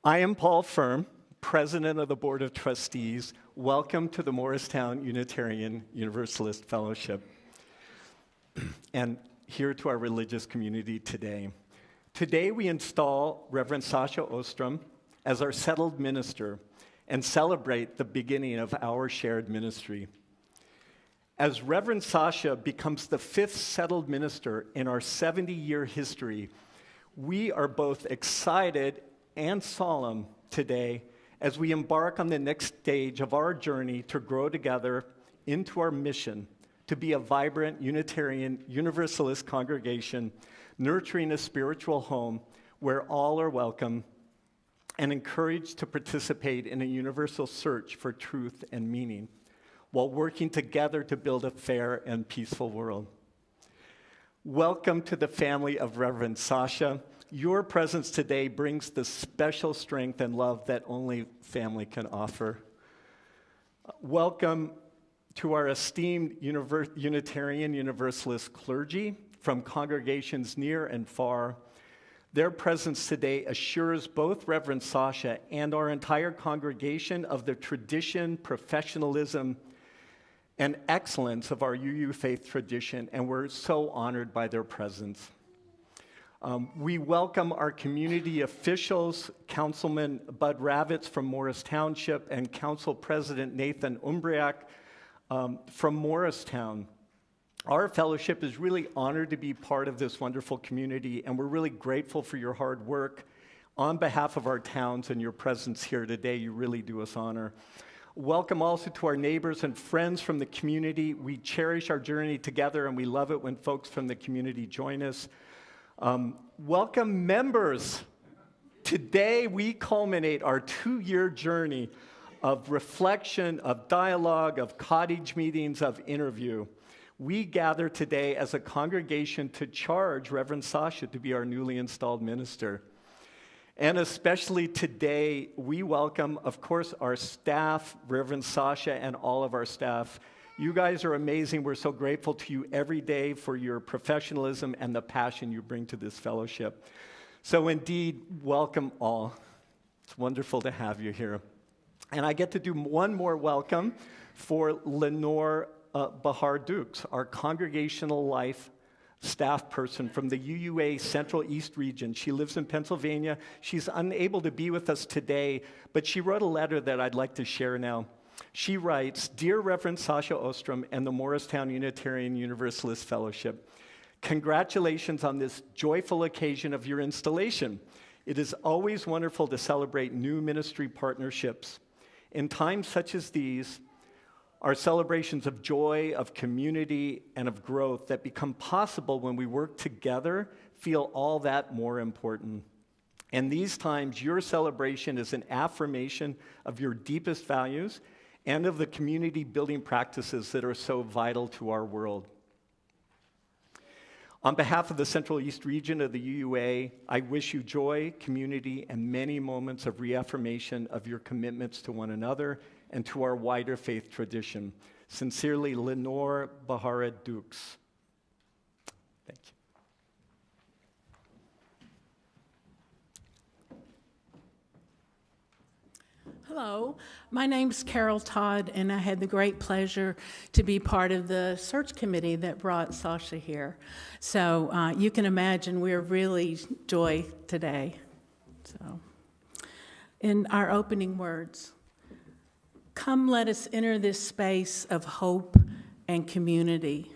I am Paul Firm, President of the Board of Trustees. Welcome to the Morristown Unitarian Universalist Fellowship, and here to our religious community today. Today we install Reverend Sasha Ostrom as our settled minister and celebrate the beginning of our shared ministry. As Reverend Sasha becomes the fifth settled minister in our 70-year history, we are both excited and solemn today as we embark on the next stage of our journey to grow together into our mission to be a vibrant Unitarian Universalist congregation, nurturing a spiritual home where all are welcome and encouraged to participate in a universal search for truth and meaning, while working together to build a fair and peaceful world. Welcome to the family of Reverend Sasha. Your presence today brings the special strength and love that only family can offer. Welcome to our esteemed Unitarian Universalist clergy from congregations near and far. Their presence today assures both Reverend Sasha and our entire congregation of the tradition, professionalism, and excellence of our UU faith tradition, and we're so honored by their presence. We welcome our community officials, Councilman Bud Ravitz from Morris Township and Council President Nathan Umbriak from Morristown. Our fellowship is really honored to be part of this wonderful community, and we're really grateful for your hard work on behalf of our towns and your presence here today. You really do us honor. Welcome also to our neighbors and friends from the community. We cherish our journey together, and we love it when folks from the community join us. Welcome members. Today we culminate our 2-year journey of reflection, of dialogue, of cottage meetings, of interview. We gather today as a congregation to charge Reverend Sasha to be our newly installed minister. And especially today, we welcome, of course, our staff, Reverend Sasha and all of our staff. You guys are amazing. We're so grateful to you every day for your professionalism and the passion you bring to this fellowship. So indeed, welcome all. It's wonderful to have you here. And I get to do one more welcome for Lenore Bahar Dukes, our congregational life staff person from the UUA Central East region. She lives in Pennsylvania. She's unable to be with us today, but she wrote a letter that I'd like to share now. She writes, "Dear Reverend Sasha Ostrom and the Morristown Unitarian Universalist Fellowship, congratulations on this joyful occasion of your installation. It is always wonderful to celebrate new ministry partnerships. In times such as these, are celebrations of joy, of community, and of growth that become possible when we work together feel all that more important. In these times, your celebration is an affirmation of your deepest values and of the community-building practices that are so vital to our world. On behalf of the Central East region of the UUA, I wish you joy, community, and many moments of reaffirmation of your commitments to one another and to our wider faith tradition. Sincerely, Lenore Bahara Dukes." Thank you. Hello, my name's Carol Todd, and I had the great pleasure to be part of the search committee that brought Sasha here. So you can imagine we're really joy today. So, in our opening words, come let us enter this space of hope and community.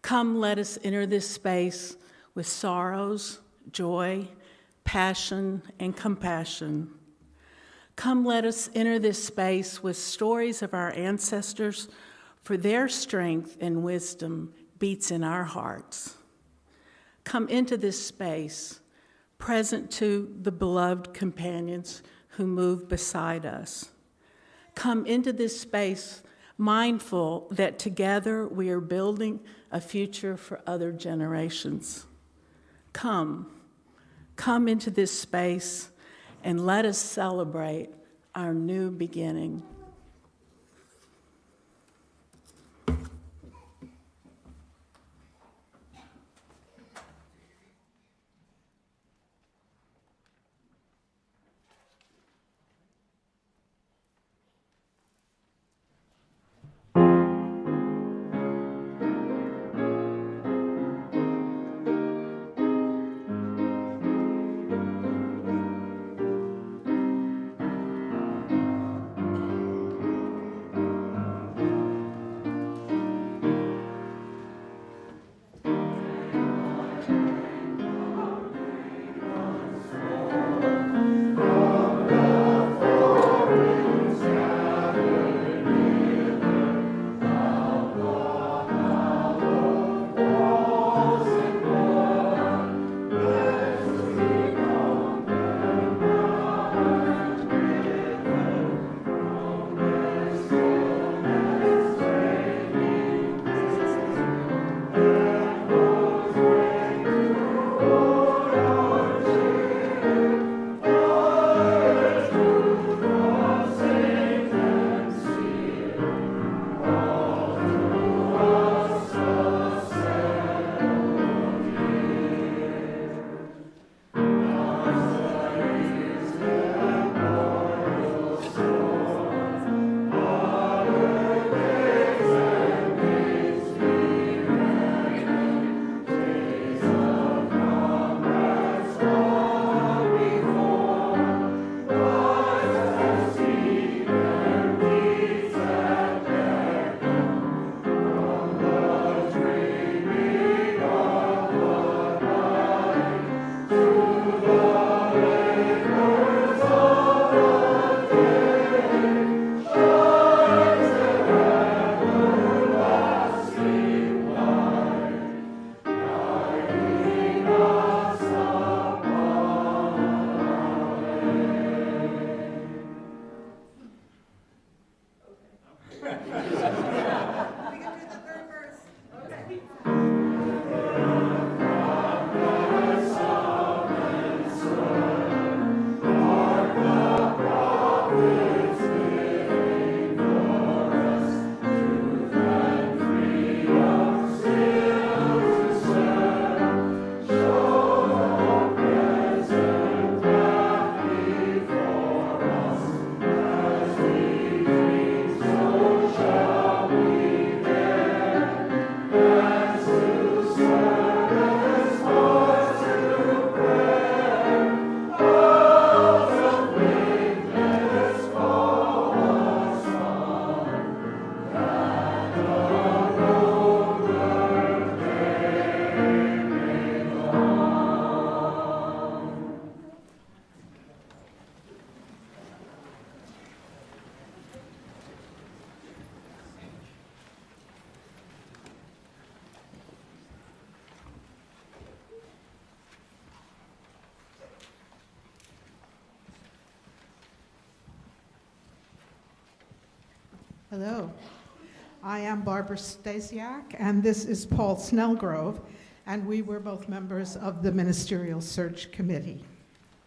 Come let us enter this space with sorrows, joy, passion, and compassion. Come let us enter this space with stories of our ancestors, for their strength and wisdom beats in our hearts. Come into this space, present to the beloved companions who move beside us. Come into this space, mindful that together we are building a future for other generations. Come into this space and let us celebrate our new beginning. Hello. I am Barbara Stasiak, and this is Paul Snellgrove, and we were both members of the Ministerial Search Committee.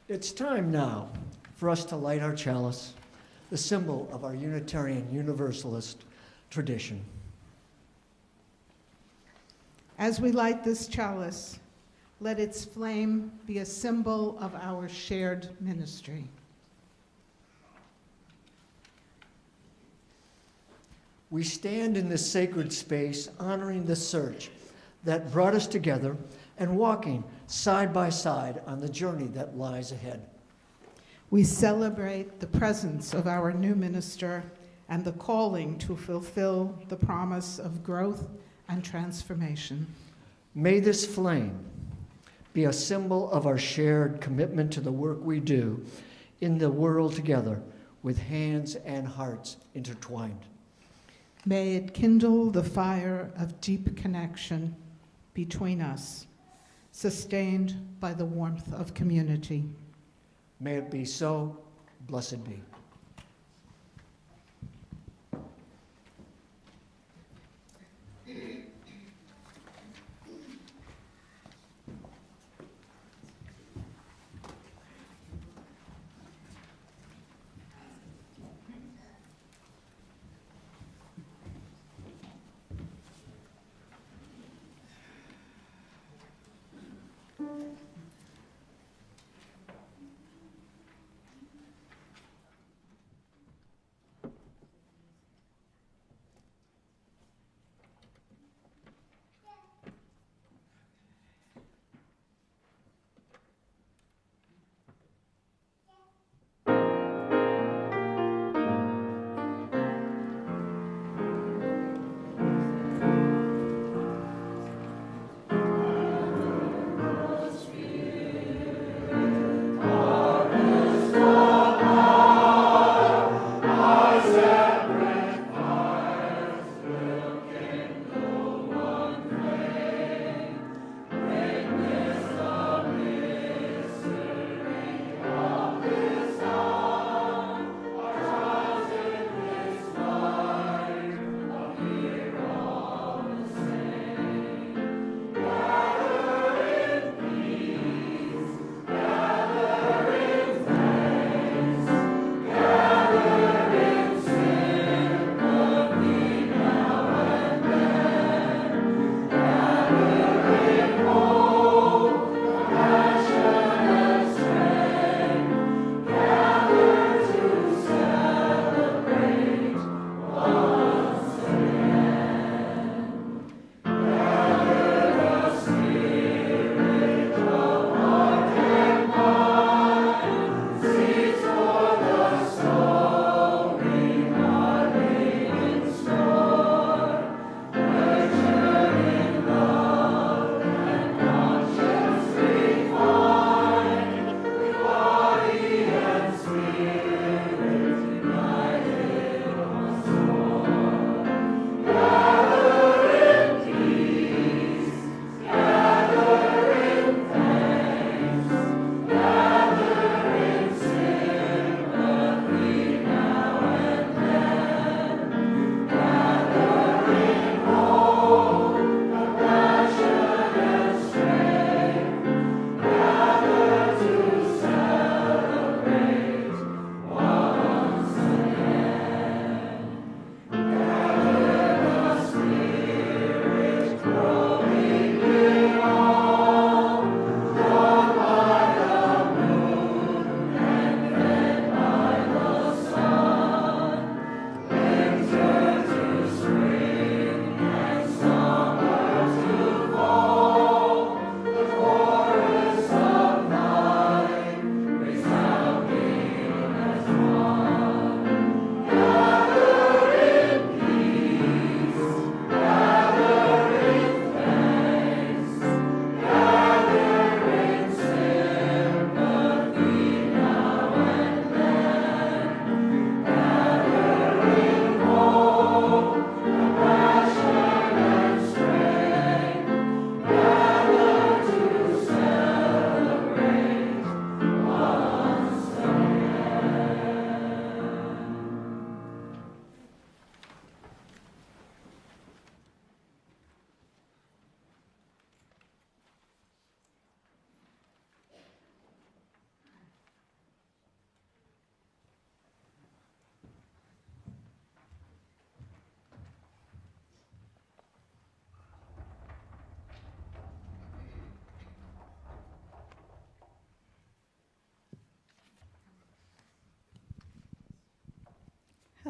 It's time now for us to light our chalice, the symbol of our Unitarian Universalist tradition. As we light this chalice, let its flame be a symbol of our shared ministry. We stand in this sacred space honoring the search that brought us together and walking side by side on the journey that lies ahead. We celebrate the presence of our new minister and the calling to fulfill the promise of growth and transformation. May this flame be a symbol of our shared commitment to the work we do in the world together with hands and hearts intertwined. May it kindle the fire of deep connection between us, sustained by the warmth of community. May it be so. Blessed be.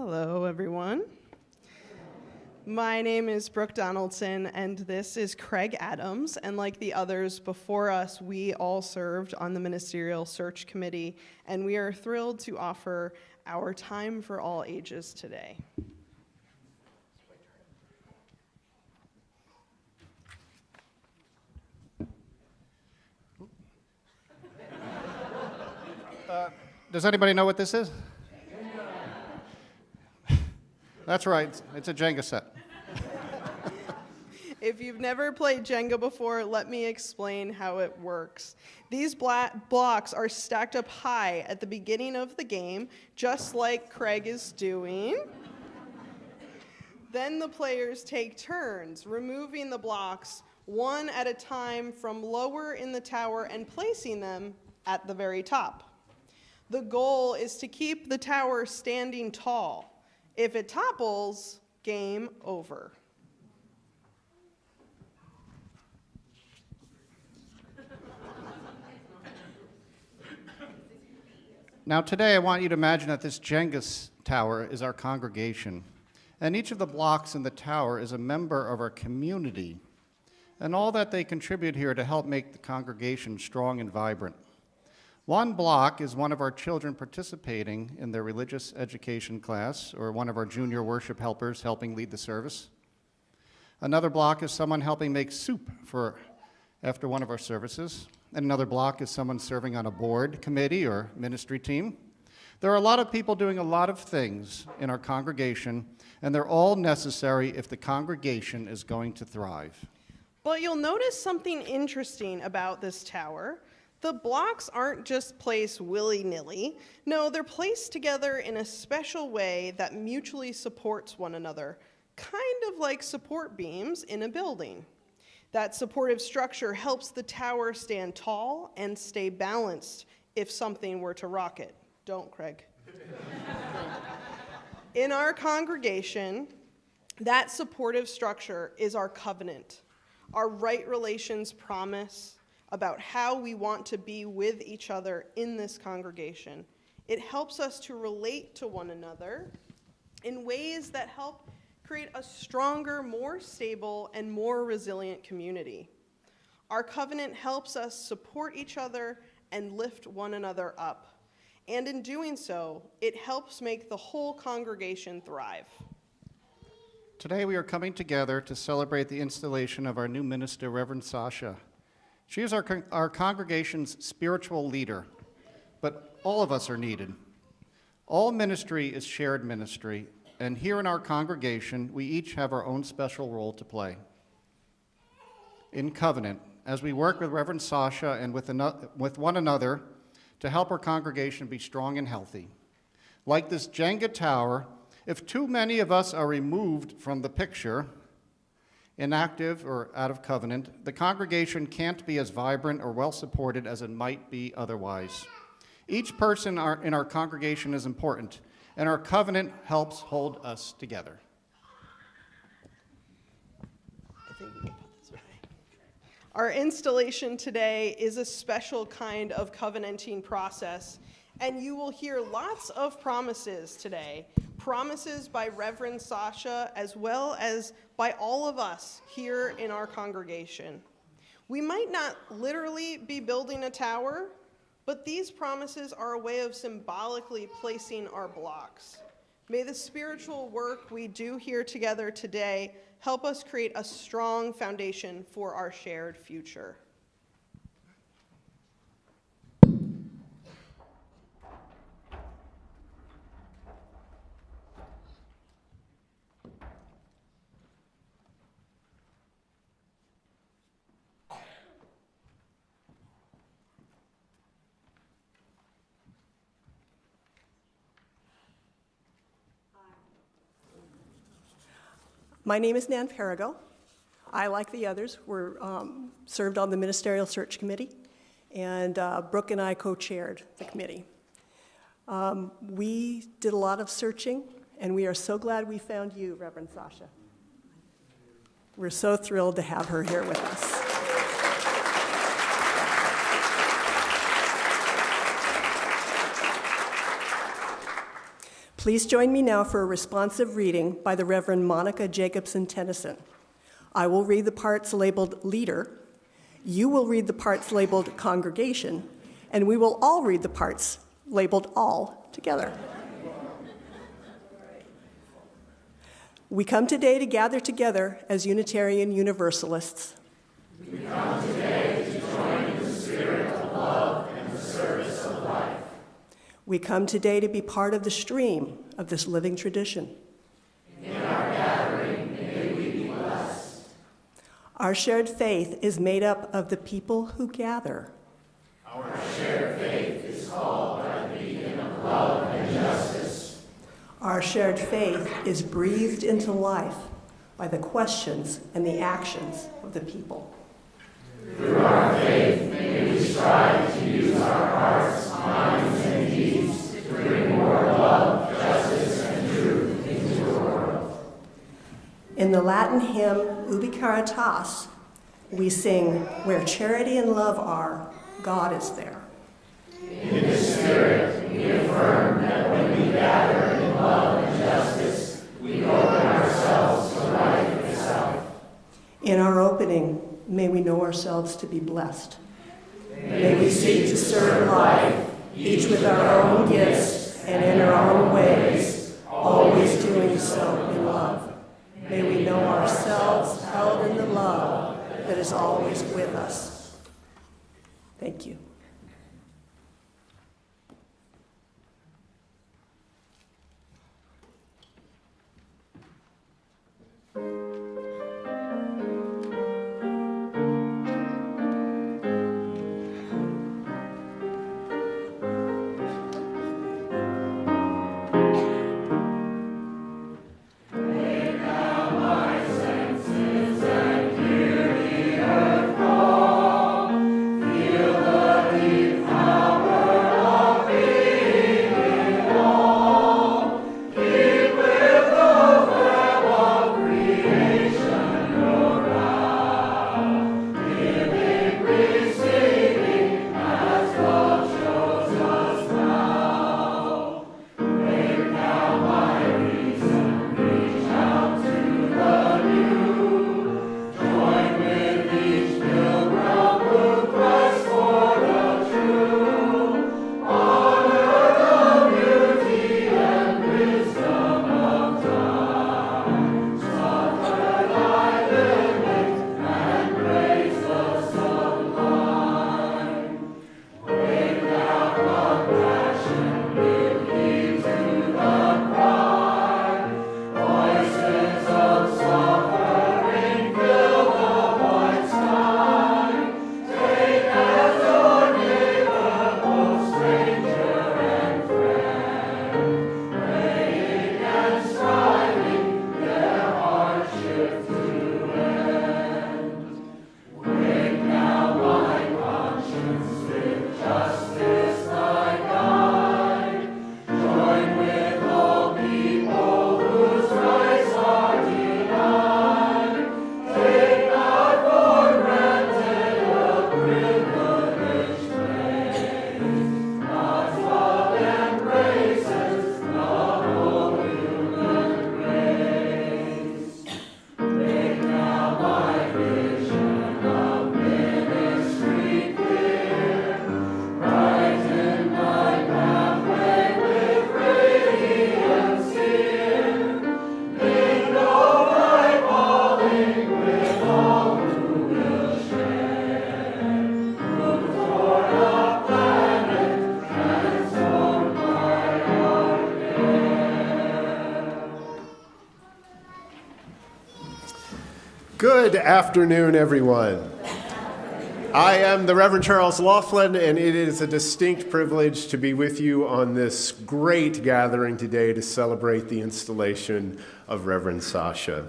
Hello, everyone. My name is Brooke Donaldson, and this is Craig Adams. And like the others before us, we all served on the Ministerial Search Committee, and we are thrilled to offer our time for all ages today. Does anybody know what this is? That's right, it's a Jenga set. If you've never played Jenga before, let me explain how it works. These blocks are stacked up high at the beginning of the game, just like Craig is doing. Then the players take turns, removing the blocks one at a time from lower in the tower and placing them at the very top. The goal is to keep the tower standing tall. If it topples, game over. Now today I want you to imagine that this Jenga tower is our congregation, and each of the blocks in the tower is a member of our community, and all that they contribute here to help make the congregation strong and vibrant. One block is one of our children participating in their religious education class, or one of our junior worship helpers helping lead the service. Another block is someone helping make soup after one of our services. And another block is someone serving on a board, committee, or ministry team. There are a lot of people doing a lot of things in our congregation, and they're all necessary if the congregation is going to thrive. But you'll notice something interesting about this tower. The blocks aren't just placed willy-nilly. No, they're placed together in a special way that mutually supports one another, kind of like support beams in a building. That supportive structure helps the tower stand tall and stay balanced if something were to rock it. Don't, Craig. In our congregation, that supportive structure is our covenant, our right relations promise about how we want to be with each other in this congregation. It helps us to relate to one another in ways that help create a stronger, more stable, and more resilient community. Our covenant helps us support each other and lift one another up. And in doing so, it helps make the whole congregation thrive. Today we are coming together to celebrate the installation of our new minister, Reverend Sasha. She is our congregation's spiritual leader, but all of us are needed. All ministry is shared ministry, and here in our congregation, we each have our own special role to play. In covenant, as we work with Reverend Sasha and with one another to help our congregation be strong and healthy. Like this Jenga tower, if too many of us are removed from the picture, inactive or out of covenant, the congregation can't be as vibrant or well supported as it might be otherwise. Each person in our congregation is important, and our covenant helps hold us together. I think we can put this away. Our installation today is a special kind of covenanting process, and you will hear lots of promises today. Promises by Reverend Sasha, as well as by all of us here in our congregation. We might not literally be building a tower, but these promises are a way of symbolically placing our blocks. May the spiritual work we do here together today help us create a strong foundation for our shared future. My name is Nan Perigo. I, like the others, served on the Ministerial Search Committee, and Brooke and I co-chaired the committee. We did a lot of searching, and we are so glad we found you, Reverend Sasha. We're so thrilled to have her here with us. Please join me now for a responsive reading by the Reverend Monica Jacobson Tennyson. I will read the parts labeled leader, you will read the parts labeled congregation, and we will all read the parts labeled all together. We come today to gather together as Unitarian Universalists. We come today to join in the spirit of love and the service of life. We come today to be part of the stream of this living tradition. In our gathering, may we be blessed. Our shared faith is made up of the people who gather. Our shared faith is called by the beacon of love and justice. Our shared faith is breathed into life by the questions and the actions of the people. Through our faith, may we strive to use our hearts, minds, and deeds to bring more love, justice, and truth into the world. In the Latin hymn Ubi Caritas, we sing, "Where charity and love are, God is there." In the Spirit, we affirm that when we gather in love and justice, we open ourselves to life itself. In our opening, may we know ourselves to be blessed. May we seek to serve life, each with our own gifts and in our own ways, always doing so in love. May we know ourselves held in the love that is always with us. Thank you. Good afternoon, everyone. I am the Reverend Charles Laughlin, and it is a distinct privilege to be with you on this great gathering today to celebrate the installation of Reverend Sasha.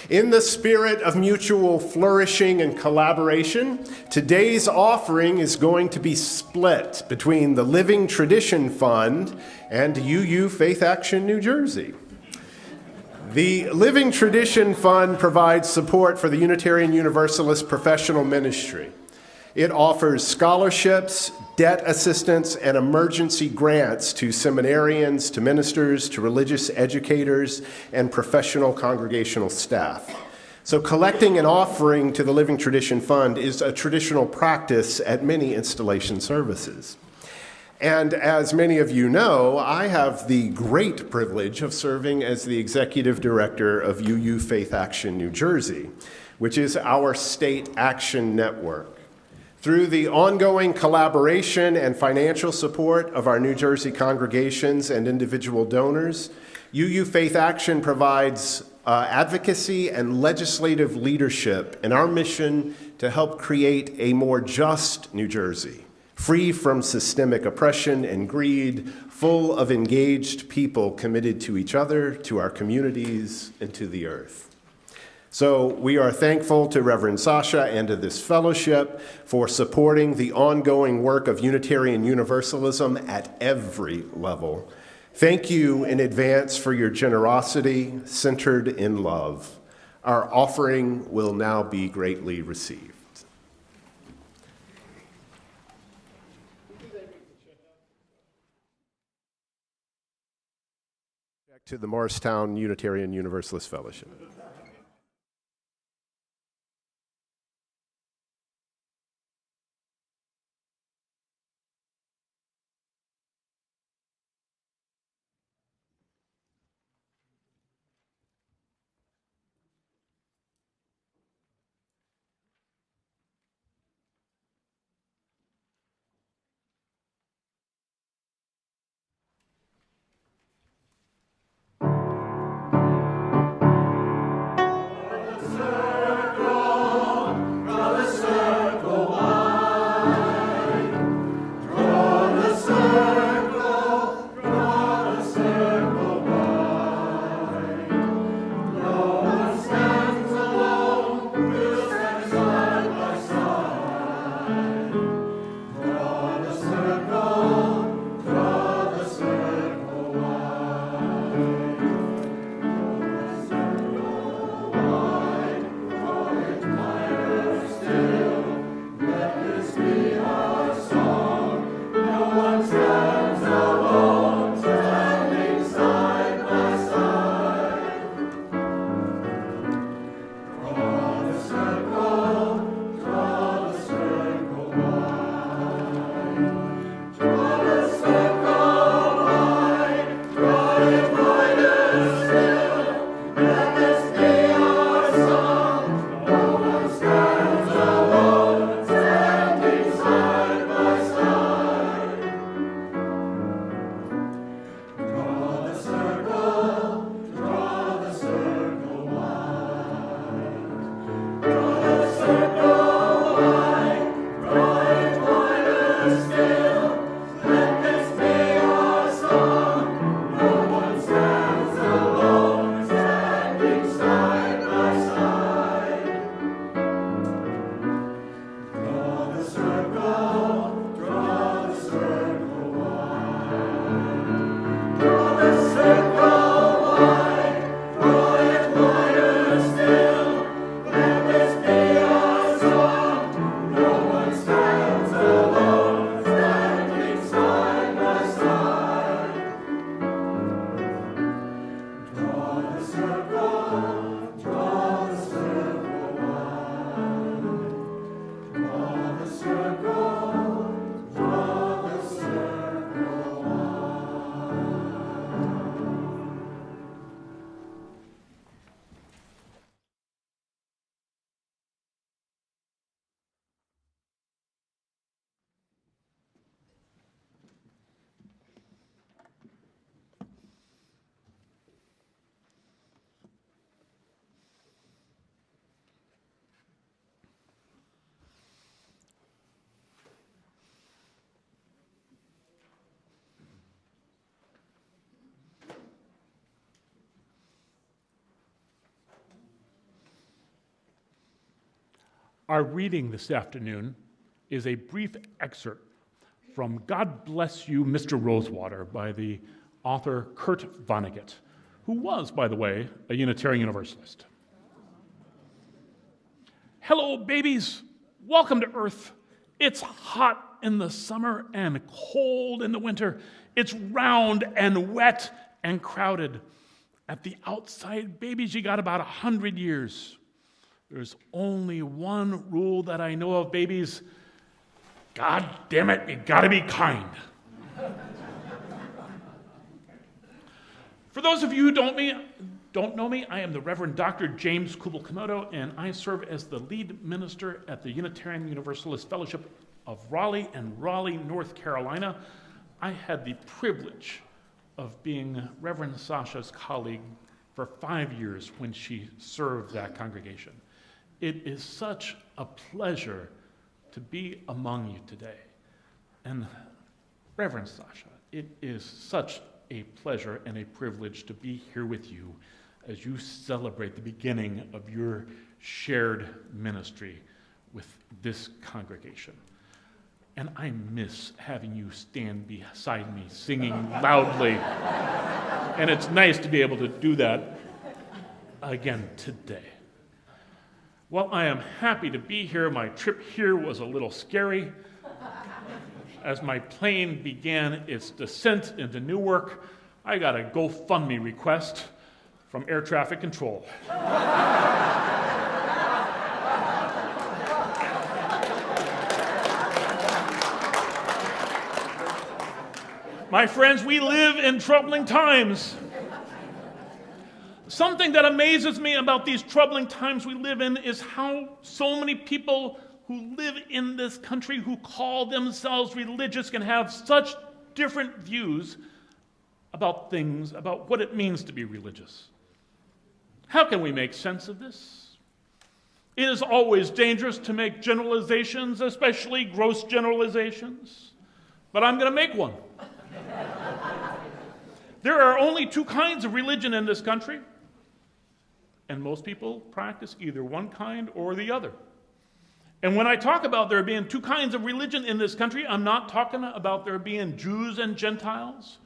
In the spirit of mutual flourishing and collaboration, today's offering is going to be split between the Living Tradition Fund and UU Faith Action New Jersey. The Living Tradition Fund provides support for the Unitarian Universalist professional ministry. It offers scholarships, debt assistance, and emergency grants to seminarians, to ministers, to religious educators, and professional congregational staff. So collecting and offering to the Living Tradition Fund is a traditional practice at many installation services. And as many of you know, I have the great privilege of serving as the executive director of UU Faith Action New Jersey, which is our state action network. Through the ongoing collaboration and financial support of our New Jersey congregations and individual donors, UU Faith Action provides advocacy and legislative leadership in our mission to help create a more just New Jersey, free from systemic oppression and greed, full of engaged people committed to each other, to our communities, and to the earth. So we are thankful to Reverend Sasha and to this fellowship for supporting the ongoing work of Unitarian Universalism at every level. Thank you in advance for your generosity centered in love. Our offering will now be greatly received. Back to the Morristown Unitarian Universalist Fellowship. Our reading this afternoon is a brief excerpt from God Bless You, Mr. Rosewater by the author Kurt Vonnegut, who was, by the way, a Unitarian Universalist. Hello, babies. Welcome to Earth. It's hot in the summer and cold in the winter. It's round and wet and crowded. At the outside, babies, you got about 100 years. There's only one rule that I know of, babies. God damn it, you gotta be kind. For those of you who don't know me, I am the Reverend Dr. James Kubel-Komodo, and I serve as the lead minister at the Unitarian Universalist Fellowship of Raleigh and Raleigh, North Carolina. I had the privilege of being Reverend Sasha's colleague for 5 years when she served that congregation. It is such a pleasure to be among you today. And Reverend Sasha, it is such a pleasure and a privilege to be here with you as you celebrate the beginning of your shared ministry with this congregation. And I miss having you stand beside me singing loudly. And it's nice to be able to do that again today. Well, I am happy to be here. My trip here was a little scary. As my plane began its descent into Newark, I got a GoFundMe request from air traffic control. My friends, we live in troubling times. Something that amazes me about these troubling times we live in is how so many people who live in this country who call themselves religious can have such different views about things, about what it means to be religious. How can we make sense of this? It is always dangerous to make generalizations, especially gross generalizations, but I'm going to make one. There are only two kinds of religion in this country, and most people practice either one kind or the other. And when I talk about there being two kinds of religion in this country, I'm not talking about there being Jews and Gentiles,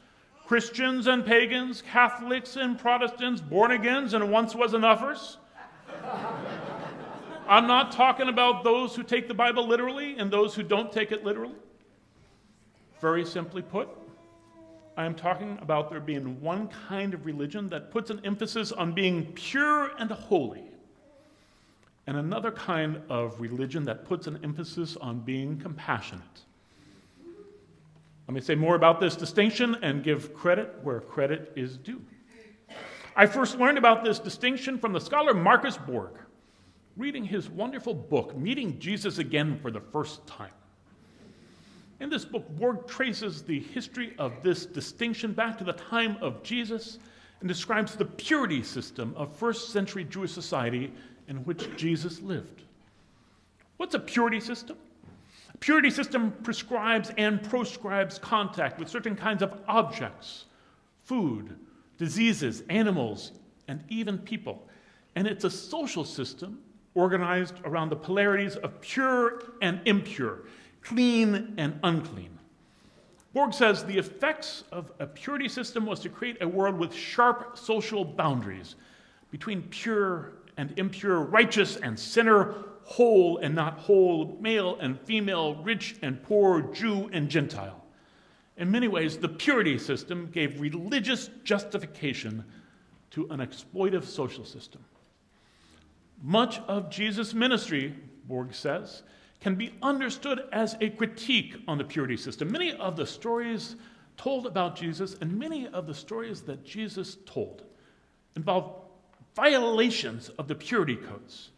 Christians and pagans, Catholics and Protestants, born-agains and once was enoughters. I'm not talking about those who take the Bible literally and those who don't take it literally. Very simply put, I am talking about there being one kind of religion that puts an emphasis on being pure and holy, and another kind of religion that puts an emphasis on being compassionate. Let me say more about this distinction and give credit where credit is due. I first learned about this distinction from the scholar Marcus Borg, reading his wonderful book, Meeting Jesus Again for the First Time. In this book, Borg traces the history of this distinction back to the time of Jesus and describes the purity system of first century Jewish society in which Jesus lived. What's a purity system? A purity system prescribes and proscribes contact with certain kinds of objects, food, diseases, animals, and even people. And it's a social system organized around the polarities of pure and impure, clean and unclean. Borg says the effects of a purity system was to create a world with sharp social boundaries between pure and impure, righteous and sinner, whole and not whole, male and female, rich and poor, Jew and Gentile. In many ways, the purity system gave religious justification to an exploitive social system. Much of Jesus' ministry, Borg says, can be understood as a critique on the purity system. Many of the stories told about Jesus and many of the stories that Jesus told involve violations of the purity codes.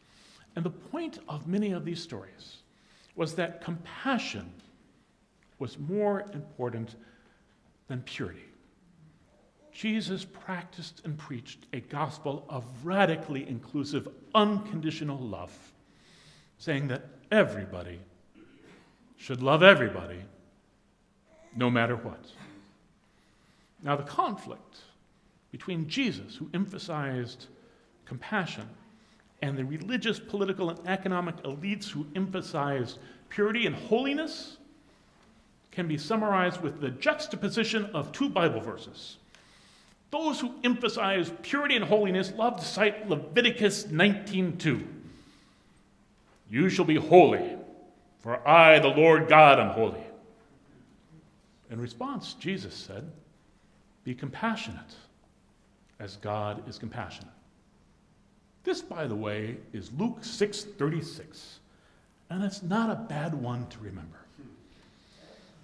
And the point of many of these stories was that compassion was more important than purity. Jesus practiced and preached a gospel of radically inclusive, unconditional love, saying that everybody should love everybody, no matter what. Now, the conflict between Jesus, who emphasized compassion, and the religious, political, and economic elites who emphasized purity and holiness can be summarized with the juxtaposition of two Bible verses. Those who emphasize purity and holiness love to cite Leviticus 19:2. You shall be holy, For I, the Lord God, am holy. In response, Jesus said, be compassionate as God is compassionate. This, by the way, is Luke 6:36, and it's not a bad one to remember.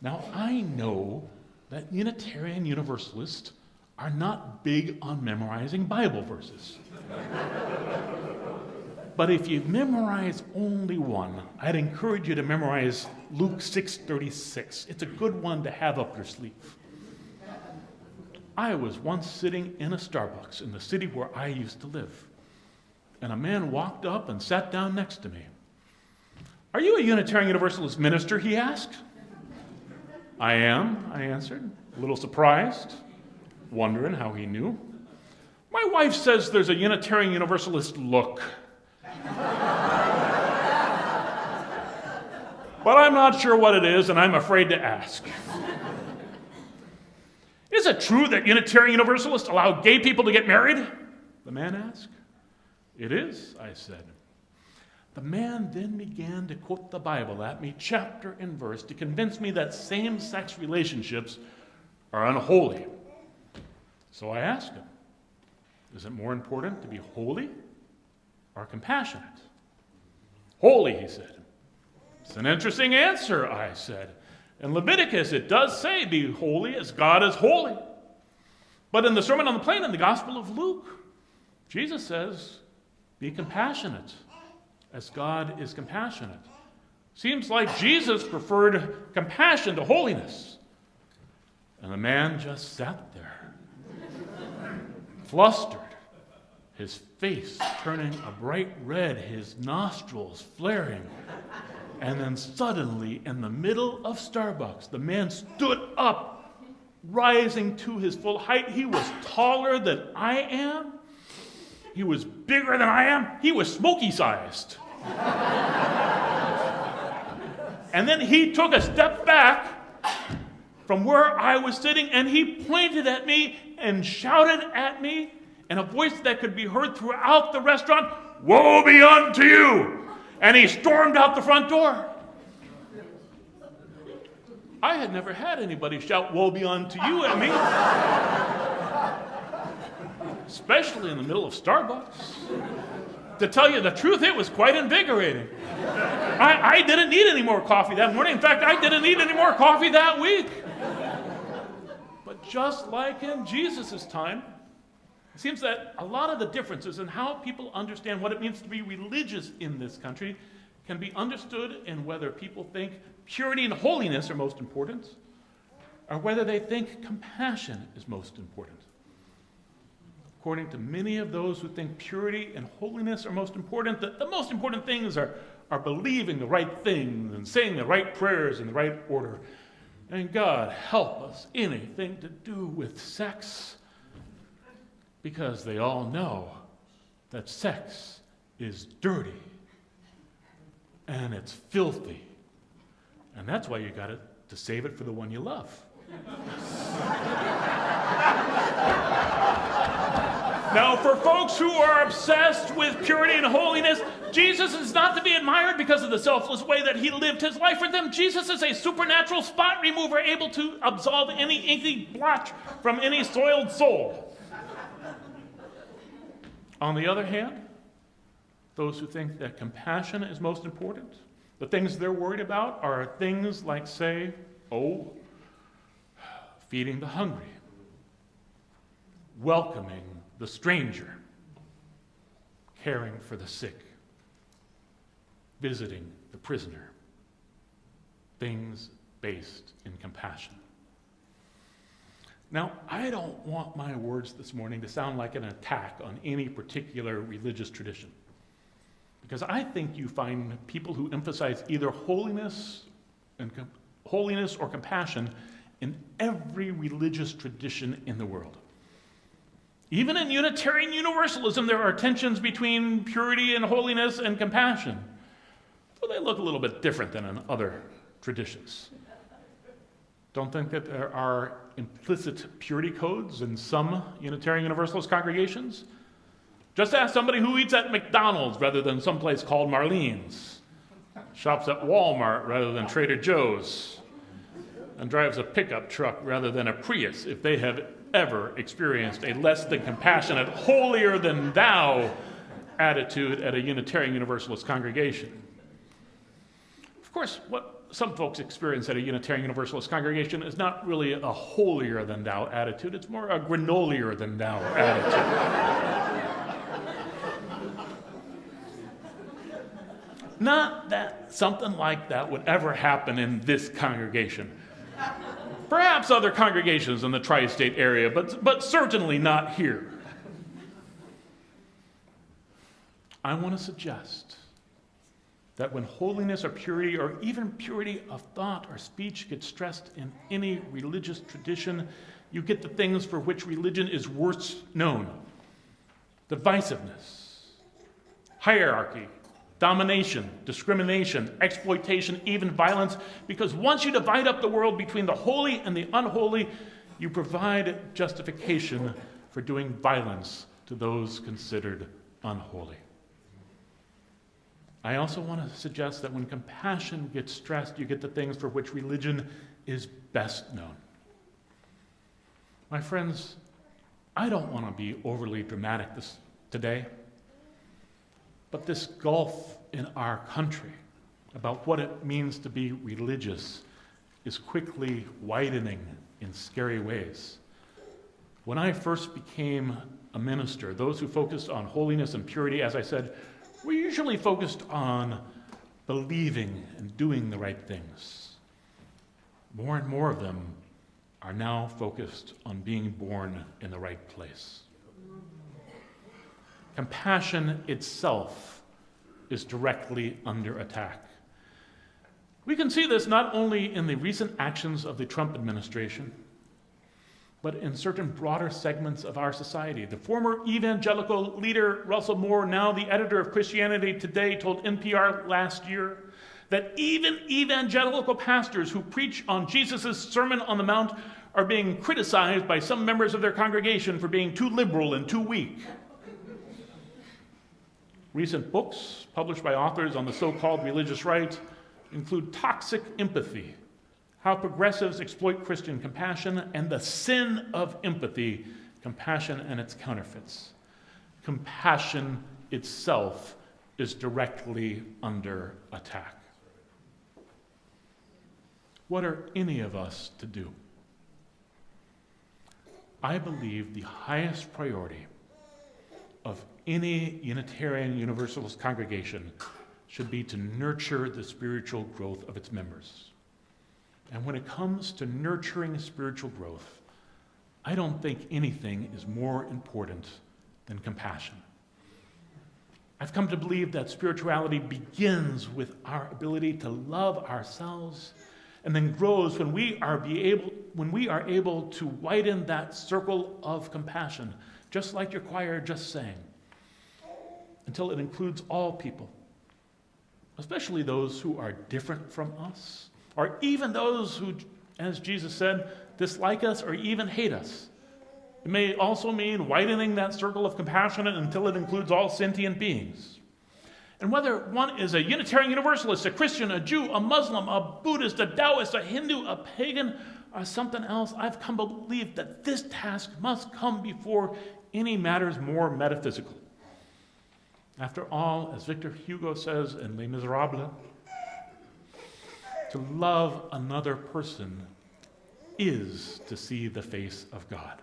Now, I know that Unitarian Universalists are not big on memorizing Bible verses. But if you memorize only one, I'd encourage you to memorize Luke 6:36. It's a good one to have up your sleeve. I was once sitting in a Starbucks in the city where I used to live, and a man walked up and sat down next to me. Are you a Unitarian Universalist minister? He asked. I am, I answered, a little surprised, wondering how he knew. My wife says there's a Unitarian Universalist look. But I'm not sure what it is, and I'm afraid to ask. Is it true that Unitarian Universalists allow gay people to get married? The man asked. It is, I said. The man then began to quote the Bible at me, chapter and verse, to convince me that same-sex relationships are unholy. So I asked him, is it more important to be holy or compassionate? Holy, he said. It's an interesting answer, I said. In Leviticus, it does say, be holy as God is holy. But in the Sermon on the Plain in the Gospel of Luke, Jesus says, be compassionate as God is compassionate. Seems like Jesus preferred compassion to holiness. And the man just sat there, flustered, his face turning a bright red, his nostrils flaring. And then suddenly, in the middle of Starbucks, the man stood up, rising to his full height. He was taller than I am. He was bigger than I am. He was Smokey-sized. And then he took a step back from where I was sitting, and he pointed at me and shouted at me in a voice that could be heard throughout the restaurant, "Woe be unto you!" And he stormed out the front door. I had never had anybody shout, "Woe be unto you" at me. Especially in the middle of Starbucks. To tell you the truth, it was quite invigorating. I didn't need any more coffee that morning. In fact, I didn't need any more coffee that week. But just like in Jesus' time, it seems that a lot of the differences in how people understand what it means to be religious in this country can be understood in whether people think purity and holiness are most important, or whether they think compassion is most important. According to many of those who think purity and holiness are most important, the most important things are believing the right things and saying the right prayers in the right order. And God help us, anything to do with sex, because they all know that sex is dirty and it's filthy. And that's why you got to save it for the one you love. Now, for folks who are obsessed with purity and holiness, Jesus is not to be admired because of the selfless way that he lived his life. For them, Jesus is a supernatural spot remover, able to absolve any inky blotch from any soiled soul. On the other hand, those who think that compassion is most important, the things they're worried about are things like, say, feeding the hungry, welcoming the stranger, caring for the sick, visiting the prisoner, things based in compassion. Now, I don't want my words this morning to sound like an attack on any particular religious tradition, because I think you find people who emphasize either holiness or compassion in every religious tradition in the world. Even in Unitarian Universalism, there are tensions between purity and holiness and compassion. So they look a little bit different than in other traditions. Don't think that there are implicit purity codes in some Unitarian Universalist congregations? Just ask somebody who eats at McDonald's rather than someplace called Marlene's. shops at Walmart rather than Trader Joe's, and drives a pickup truck rather than a Prius if they have ever experienced a less than compassionate, holier than thou attitude at a Unitarian Universalist congregation. Of course, what some folks experience at a Unitarian Universalist congregation is not really a holier than thou attitude, it's more a granolier than thou attitude. Not that something like that would ever happen in this congregation. Perhaps other congregations in the tri-state area, but certainly not here. I want to suggest that when holiness or purity or even purity of thought or speech gets stressed in any religious tradition, you get the things for which religion is worst known: divisiveness, hierarchy, domination, discrimination, exploitation, even violence, because once you divide up the world between the holy and the unholy, you provide justification for doing violence to those considered unholy. I also want to suggest that when compassion gets stressed, you get the things for which religion is best known. My friends, I don't want to be overly dramatic today, but this gulf in our country about what it means to be religious is quickly widening in scary ways. When I first became a minister, those who focused on holiness and purity, as I said, were usually focused on believing and doing the right things. More and more of them are now focused on being born in the right place. Compassion itself is directly under attack. We can see this not only in the recent actions of the Trump administration, but in certain broader segments of our society. The former evangelical leader, Russell Moore, now the editor of Christianity Today, told NPR last year that even evangelical pastors who preach on Jesus' Sermon on the Mount are being criticized by some members of their congregation for being too liberal and too weak. Recent books published by authors on the so-called religious right include Toxic Empathy: How Progressives Exploit Christian Compassion, and The Sin of Empathy: Compassion and Its Counterfeits. Compassion itself is directly under attack. What are any of us to do? I believe the highest priority of any Unitarian Universalist congregation should be to nurture the spiritual growth of its members. And when it comes to nurturing spiritual growth, I don't think anything is more important than compassion. I've come to believe that spirituality begins with our ability to love ourselves, and then grows when we are able to widen that circle of compassion, just like your choir just sang, until it includes all people, especially those who are different from us, or even those who, as Jesus said, dislike us or even hate us. It may also mean widening that circle of compassion until it includes all sentient beings. And whether one is a Unitarian Universalist, a Christian, a Jew, a Muslim, a Buddhist, a Taoist, a Hindu, a pagan, or something else, I've come to believe that this task must come before any matters more metaphysical. After all, as Victor Hugo says in Les Miserables, to love another person is to see the face of God.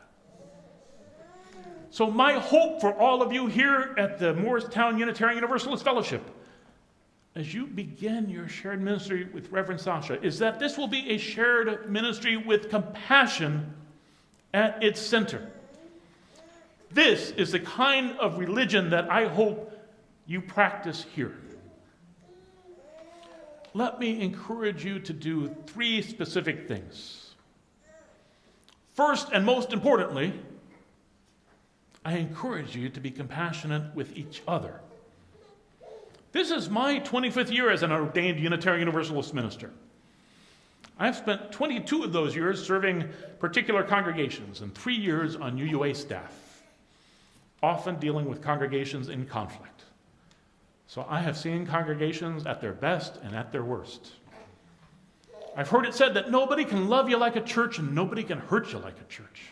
So my hope for all of you here at the Morristown Unitarian Universalist Fellowship, as you begin your shared ministry with Reverend Sasha, is that this will be a shared ministry with compassion at its center. This is the kind of religion that I hope you practice here. Let me encourage you to do 3 specific things. First, and most importantly, I encourage you to be compassionate with each other. This is my 25th year as an ordained Unitarian Universalist minister. I've spent 22 of those years serving particular congregations and 3 years on UUA staff, often dealing with congregations in conflict. So I have seen congregations at their best and at their worst. I've heard it said that nobody can love you like a church and nobody can hurt you like a church.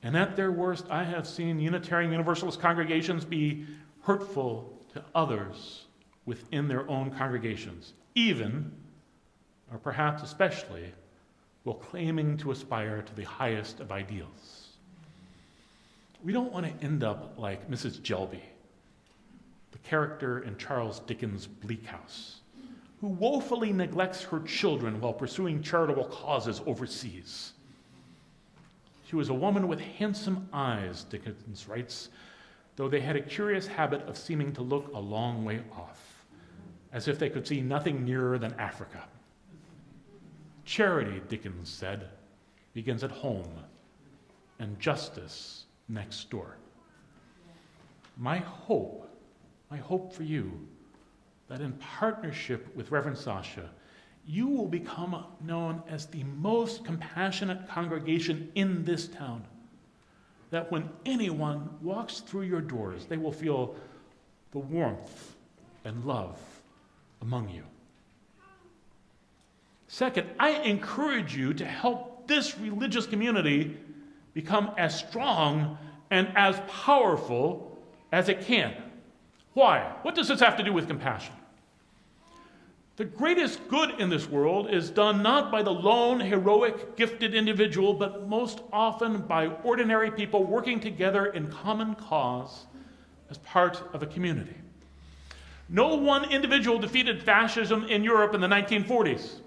And at their worst, I have seen Unitarian Universalist congregations be hurtful to others within their own congregations, even, or perhaps especially, while claiming to aspire to the highest of ideals. We don't want to end up like Mrs. Jelby, the character in Charles Dickens' Bleak House, who woefully neglects her children while pursuing charitable causes overseas. She was a woman with handsome eyes, Dickens writes, though they had a curious habit of seeming to look a long way off, as if they could see nothing nearer than Africa. Charity, Dickens said, begins at home, and justice next door. My hope for you, that in partnership with Reverend Sasha, you will become known as the most compassionate congregation in this town. That when anyone walks through your doors, they will feel the warmth and love among you. Second, I encourage you to help this religious community become as strong and as powerful as it can. Why? What does this have to do with compassion? The greatest good in this world is done not by the lone, heroic, gifted individual, but most often by ordinary people working together in common cause as part of a community. No one individual defeated fascism in Europe in the 1940s.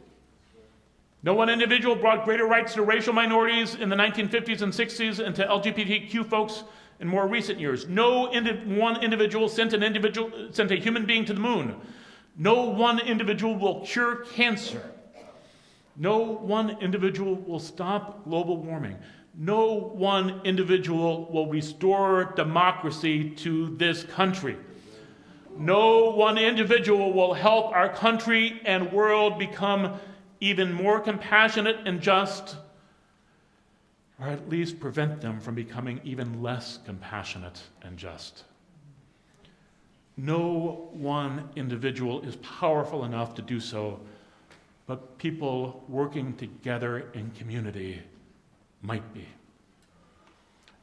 No one individual brought greater rights to racial minorities in the 1950s and 60s and to LGBTQ folks in more recent years. No one individual sent a human being to the moon. No one individual will cure cancer. No one individual will stop global warming. No one individual will restore democracy to this country. No one individual will help our country and world become even more compassionate and just, or at least prevent them from becoming even less compassionate and just. No one individual is powerful enough to do so, but people working together in community might be.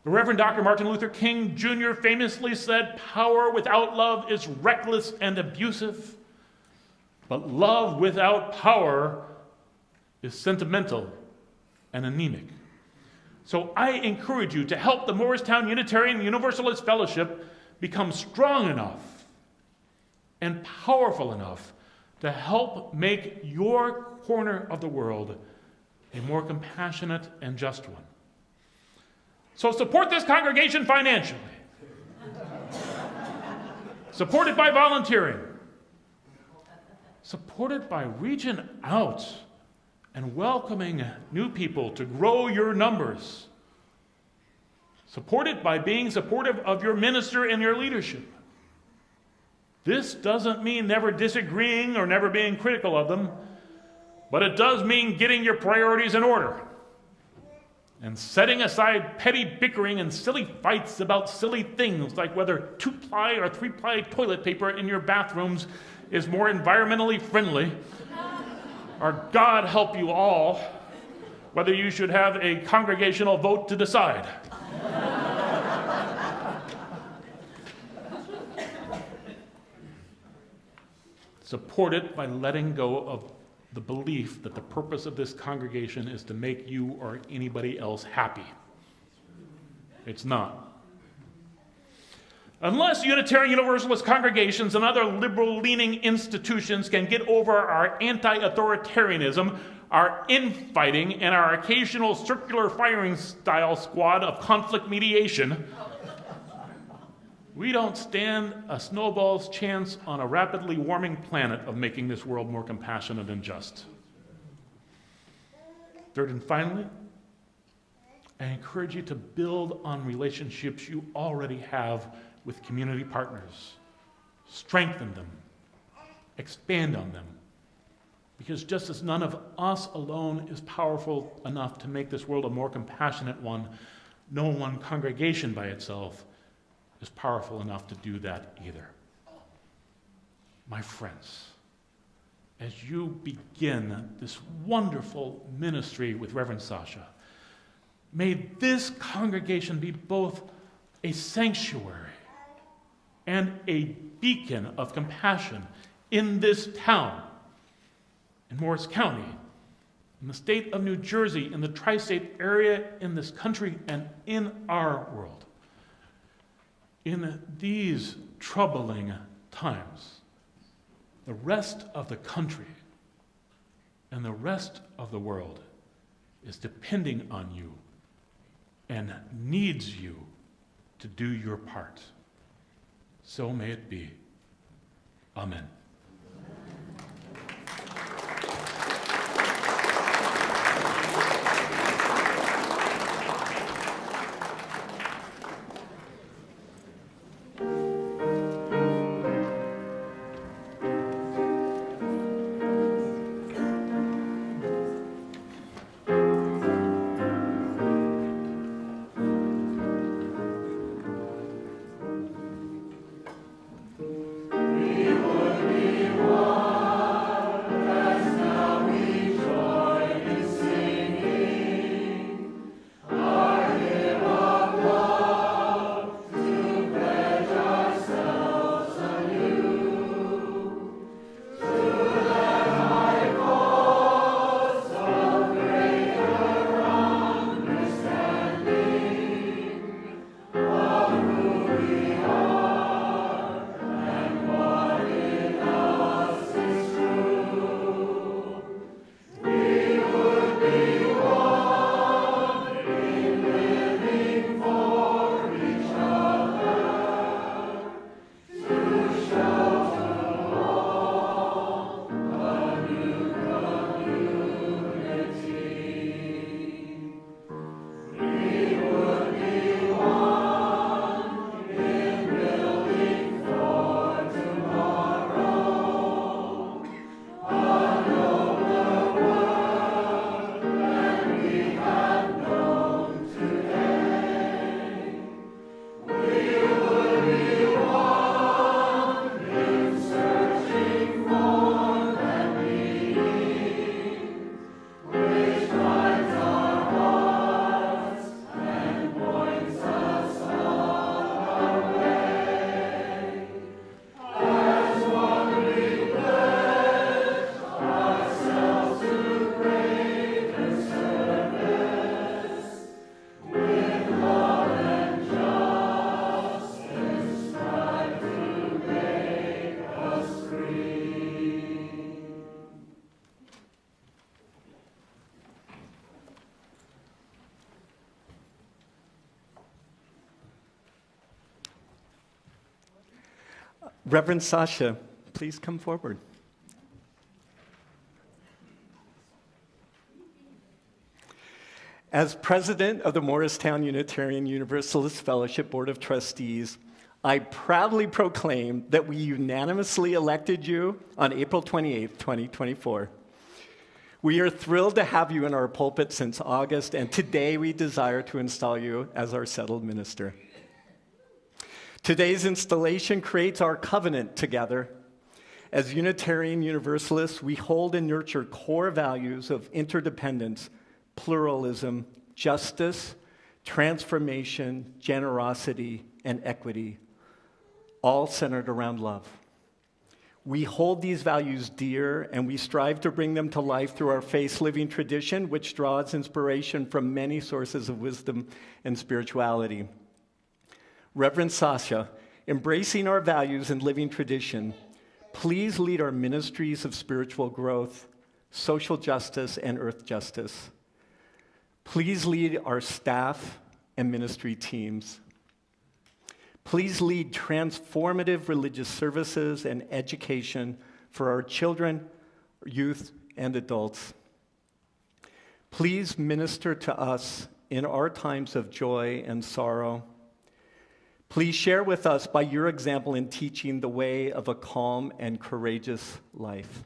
The Reverend Dr. Martin Luther King Jr. famously said, "Power without love is reckless and abusive, but love without power is sentimental and anemic." So I encourage you to help the Morristown Unitarian Universalist Fellowship become strong enough and powerful enough to help make your corner of the world a more compassionate and just one. So support this congregation financially. Support it by volunteering. Support it by reaching out and welcoming new people to grow your numbers. Support it by being supportive of your minister and your leadership. This doesn't mean never disagreeing or never being critical of them, but it does mean getting your priorities in order and setting aside petty bickering and silly fights about silly things like whether 2-ply or 3-ply toilet paper in your bathrooms is more environmentally friendly, or God help you all, whether you should have a congregational vote to decide. Support it by letting go of the belief that the purpose of this congregation is to make you or anybody else happy. It's not. Unless Unitarian Universalist congregations and other liberal-leaning institutions can get over our anti-authoritarianism, our infighting, and our occasional circular firing style squad of conflict mediation, we don't stand a snowball's chance on a rapidly warming planet of making this world more compassionate and just. Third and finally, I encourage you to build on relationships you already have with community partners. Strengthen them. Expand on them. Because just as none of us alone is powerful enough to make this world a more compassionate one, no one congregation by itself is powerful enough to do that either. my friends, as you begin this wonderful ministry with Reverend Sasha, may this congregation be both a sanctuary and a beacon of compassion in this town, in Morris County, in the state of New Jersey, in the tri-state area, in this country, and in our world. In these troubling times, the rest of the country and the rest of the world is depending on you and needs you to do your part. So may it be. Amen. Reverend Sasha, please come forward. As president of the Morristown Unitarian Universalist Fellowship Board of Trustees, I proudly proclaim that we unanimously elected you on April 28, 2024. We are thrilled to have you in our pulpit since August, and today we desire to install you as our settled minister. Today's installation creates our covenant together. As Unitarian Universalists, we hold and nurture core values of interdependence, pluralism, justice, transformation, generosity, and equity, all centered around love. We hold these values dear, and we strive to bring them to life through our faith-living tradition, which draws inspiration from many sources of wisdom and spirituality. Reverend Sasha, embracing our values and living tradition, please lead our ministries of spiritual growth, social justice, and earth justice. Please lead our staff and ministry teams. Please lead transformative religious services and education for our children, youth, and adults. Please minister to us in our times of joy and sorrow. Please share with us by your example in teaching the way of a calm and courageous life.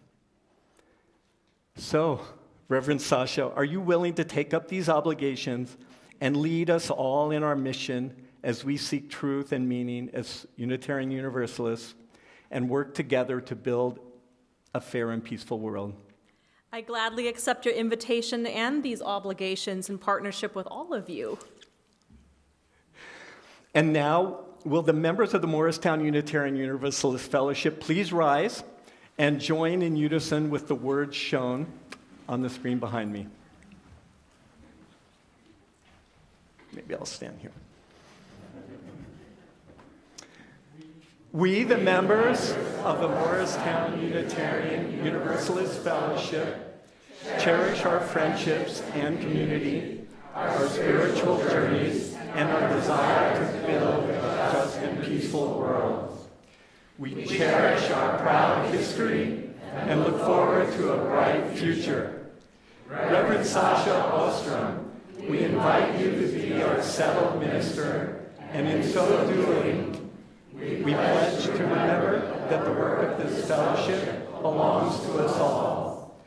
So, Reverend Sasha, are you willing to take up these obligations and lead us all in our mission as we seek truth and meaning as Unitarian Universalists and work together to build a fair and peaceful world. I gladly accept your invitation and these obligations in partnership with all of you. And now, will the members of the Morristown Unitarian Universalist Fellowship please rise and join in unison with the words shown on the screen behind me? Maybe I'll stand here. We, the members of the Morristown Unitarian Universalist Fellowship, cherish our friendships and community, our spiritual journeys, and our desire to build a just and peaceful world. We cherish our proud history and look forward to a bright future. Reverend Sasha Ostrom, we invite you to be our settled minister, and in so doing, we pledge to remember that the work of this fellowship belongs to us all.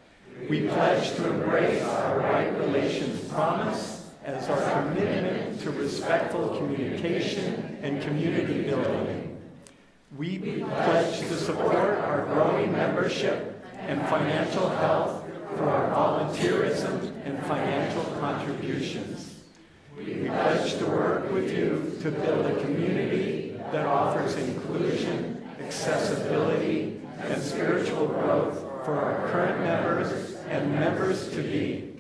We pledge to embrace our right relations promise as our commitment to respectful communication and community building. We pledge to support our growing membership and financial health for our volunteerism and financial contributions. We pledge to work with you to build a community that offers inclusion, accessibility, and spiritual growth for our current members and members to be.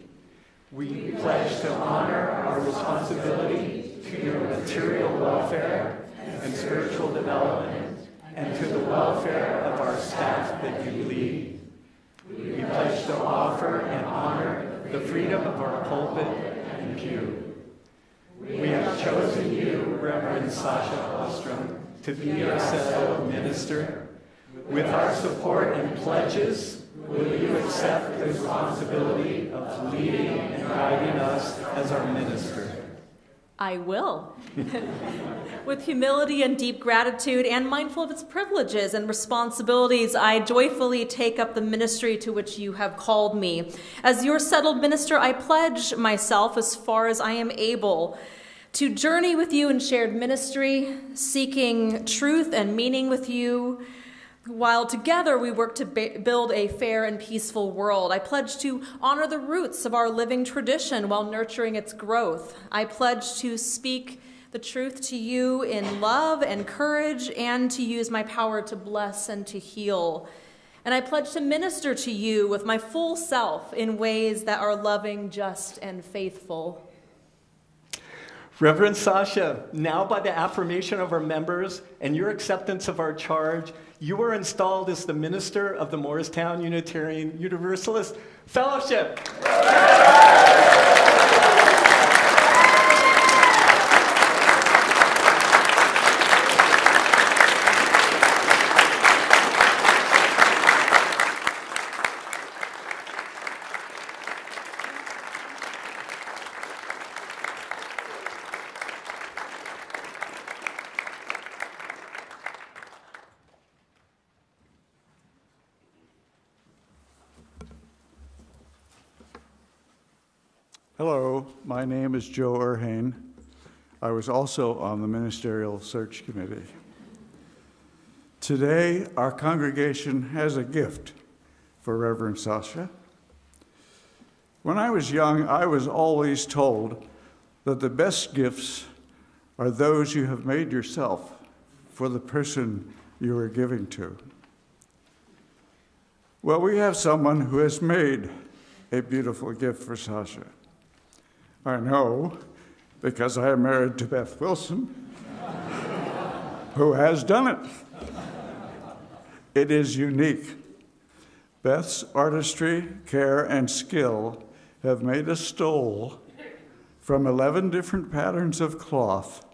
We pledge to honor our responsibility to your material welfare and spiritual development, and to the welfare of our staff that you lead. We pledge to offer and honor the freedom of our pulpit and pew. We have chosen you, Reverend Sasha Ostrom, to be our settled minister. With our support and pledges, will you accept the responsibility of leading and guiding us as our minister? I will. With humility and deep gratitude and mindful of its privileges and responsibilities, I joyfully take up the ministry to which you have called me. As your settled minister, I pledge myself as far as I am able to journey with you in shared ministry, seeking truth and meaning with you, while together we work to build a fair and peaceful world. I pledge to honor the roots of our living tradition while nurturing its growth. I pledge to speak the truth to you in love and courage, and to use my power to bless and to heal. And I pledge to minister to you with my full self in ways that are loving, just, and faithful. Reverend Sasha, now by the affirmation of our members and your acceptance of our charge, you are installed as the minister of the Morristown Unitarian Universalist Fellowship. Hello, my name is Joe Erhane. I was also on the Ministerial Search Committee. Today, our congregation has a gift for Reverend Sasha. When I was young, I was always told that the best gifts are those you have made yourself for the person you are giving to. Well, we have someone who has made a beautiful gift for Sasha. I know, because I am married to Beth Wilson, who has done it. It is unique. Beth's artistry, care, and skill have made a stole from 11 different patterns of cloth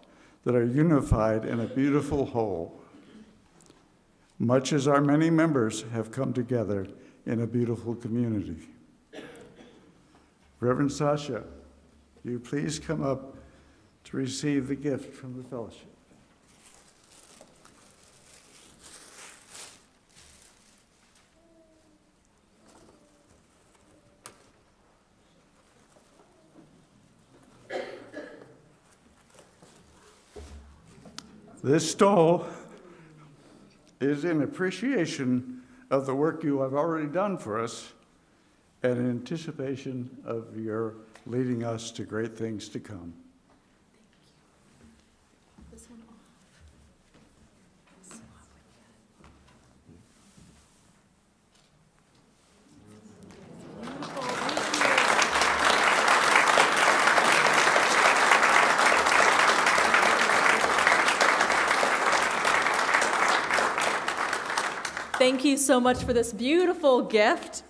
that are unified in a beautiful whole, much as our many members have come together in a beautiful community. Reverend Sasha, will you please come up to receive the gift from the fellowship? This stole is in appreciation of the work you have already done for us and in anticipation of your leading us to great things to come. This one off. Thank you so much for this beautiful gift.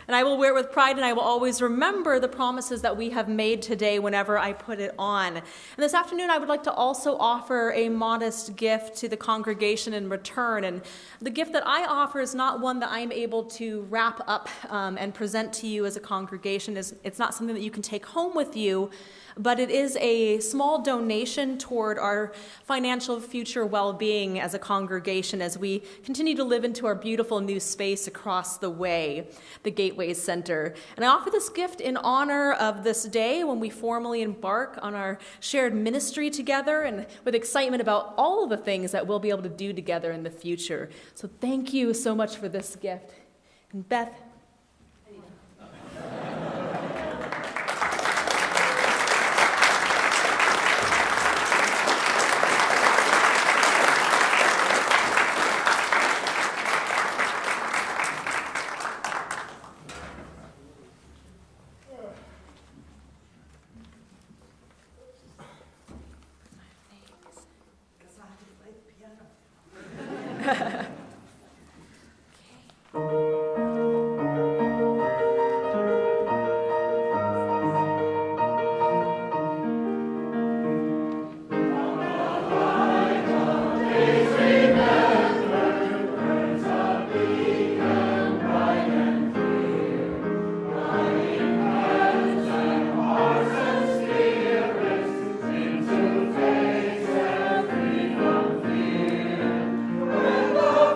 And I will wear it with pride, and I will always remember the promises that we have made today whenever I put it on. And this afternoon, I would like to also offer a modest gift to the congregation in return. And the gift that I offer is not one that I'm able to wrap up and present to you as a congregation. It's not something that you can take home with you, but it is a small donation toward our financial future well-being as a congregation as we continue to live into our beautiful new space across the way, the Gateway Center. And I offer this gift in honor of this day when we formally embark on our shared ministry together and with excitement about all of the things that we'll be able to do together in the future. So thank you so much for this gift. And Beth, When the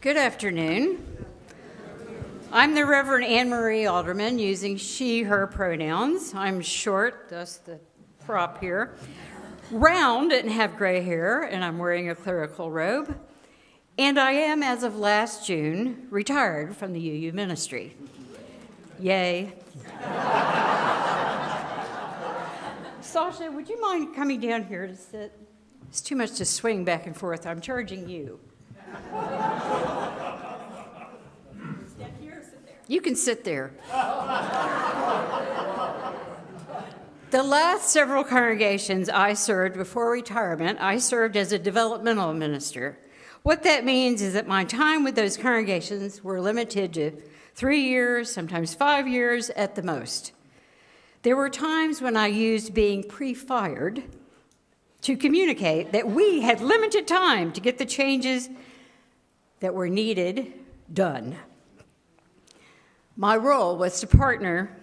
Good afternoon. I'm the Reverend Anne Marie Alderman, using she, her pronouns. I'm short, thus the prop here, round and have gray hair, and I'm wearing a clerical robe. And I am, as of last June, retired from the UU ministry. Yay. Sasha, would you mind coming down here to sit? It's too much to swing back and forth. I'm charging you. Stand here or sit there? You can sit there. The last several congregations I served before retirement, I served as a developmental minister. What that means is that my time with those congregations were limited to 3 years, sometimes 5 years at the most. There were times when I used being pre-fired to communicate that we had limited time to get the changes that were needed done. My role was to partner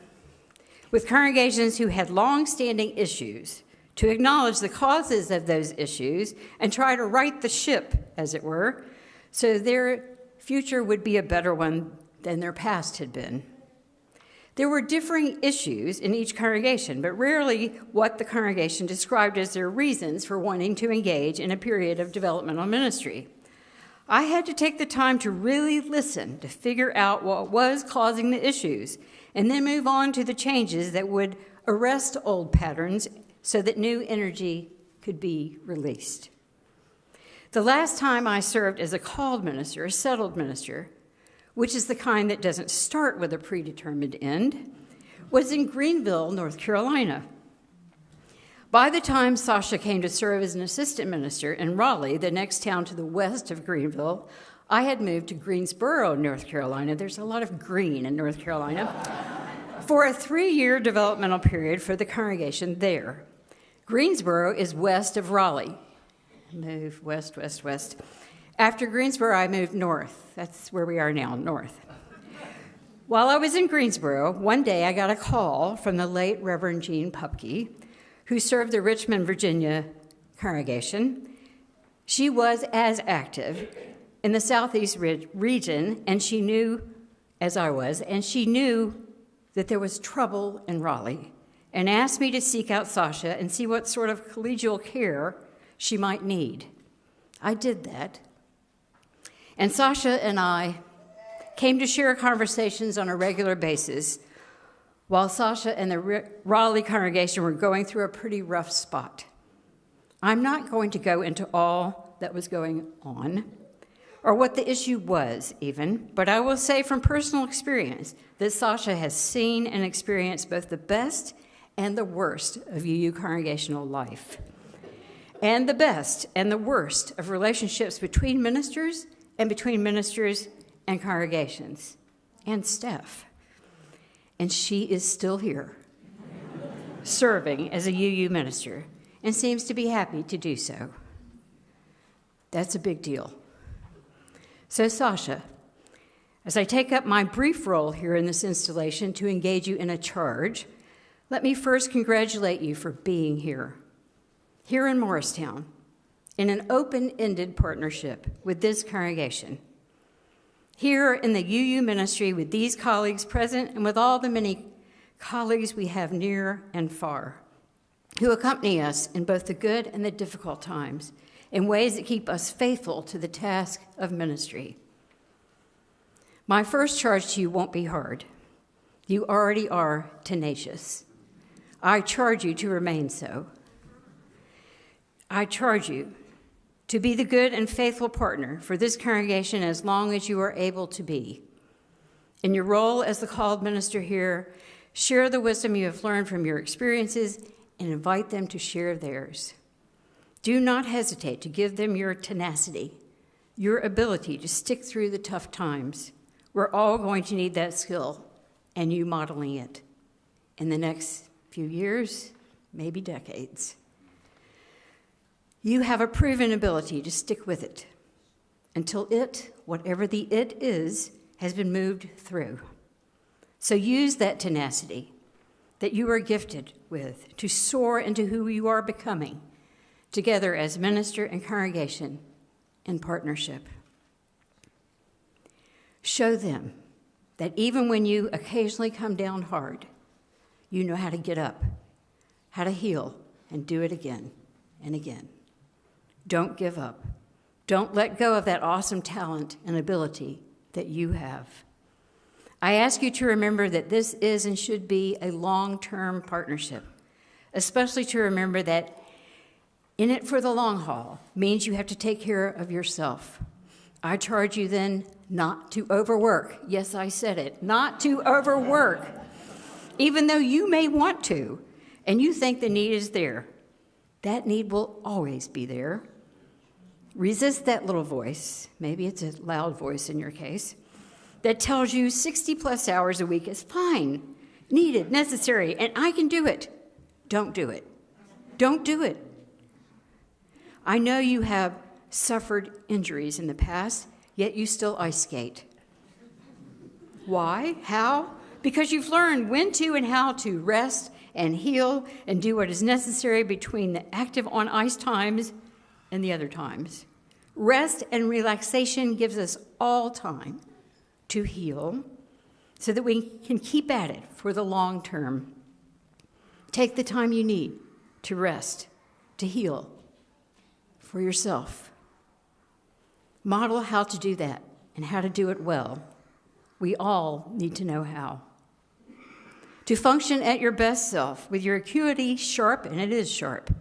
with congregations who had long-standing issues, to acknowledge the causes of those issues and try to right the ship, as it were, so their future would be a better one than their past had been. There were differing issues in each congregation, but rarely what the congregation described as their reasons for wanting to engage in a period of developmental ministry. I had to take the time to really listen to figure out what was causing the issues, and then move on to the changes that would arrest old patterns so that new energy could be released. The last time I served as a called minister, a settled minister, which is the kind that doesn't start with a predetermined end, was in Greenville, North Carolina. By the time Sasha came to serve as an assistant minister in Raleigh, the next town to the west of Greenville, I had moved to Greensboro, North Carolina. There's a lot of green in North Carolina. For a 3-year developmental period for the congregation there. Greensboro is west of Raleigh. Move west, west, west. After Greensboro, I moved north. That's where we are now, north. While I was in Greensboro, one day I got a call from the late Reverend Jean Pupke, who served the Richmond, Virginia congregation. She was as active in the Southeast region, and she knew, as I was, and she knew that there was trouble in Raleigh, and asked me to seek out Sasha and see what sort of collegial care she might need. I did that. And Sasha and I came to share conversations on a regular basis while Sasha and the Raleigh congregation were going through a pretty rough spot. I'm not going to go into all that was going on or what the issue was even, but I will say from personal experience that Sasha has seen and experienced both the best and the worst of UU congregational life, and the best and the worst of relationships between ministers and congregations and staff. And she is still here, serving as a UU minister, and seems to be happy to do so. That's a big deal. So, Sasha, as I take up my brief role here in this installation to engage you in a charge, let me first congratulate you for being here in Morristown, in an open-ended partnership with this congregation. Here in the UU ministry with these colleagues present and with all the many colleagues we have near and far who accompany us in both the good and the difficult times in ways that keep us faithful to the task of ministry. My first charge to you won't be hard. You already are tenacious. I charge you to remain so. I charge you to be the good and faithful partner for this congregation as long as you are able to be. In your role as the called minister here, share the wisdom you have learned from your experiences and invite them to share theirs. Do not hesitate to give them your tenacity, your ability to stick through the tough times. We're all going to need that skill, and you modeling it in the next few years, maybe decades. You have a proven ability to stick with it until it, whatever the it is, has been moved through. So use that tenacity that you are gifted with to soar into who you are becoming, together as minister and congregation in partnership. Show them that even when you occasionally come down hard, you know how to get up, how to heal, and do it again and again. Don't give up. Don't let go of that awesome talent and ability that you have. I ask you to remember that this is and should be a long-term partnership, especially to remember that in it for the long haul means you have to take care of yourself. I charge you then not to overwork. Yes, I said it, not to overwork, even though you may want to, and you think the need is there. That need will always be there. Resist that little voice, maybe it's a loud voice in your case, that tells you 60-plus hours a week is fine, needed, necessary, and I can do it. Don't do it. Don't do it. I know you have suffered injuries in the past, yet you still ice skate. Why? How? Because you've learned when to and how to rest and heal and do what is necessary between the active on ice times and the other times. Rest and relaxation gives us all time to heal so that we can keep at it for the long term. Take the time you need to rest, to heal for yourself. Model how to do that and how to do it well. We all need to know how. To function at your best self with your acuity sharp, and it is sharp,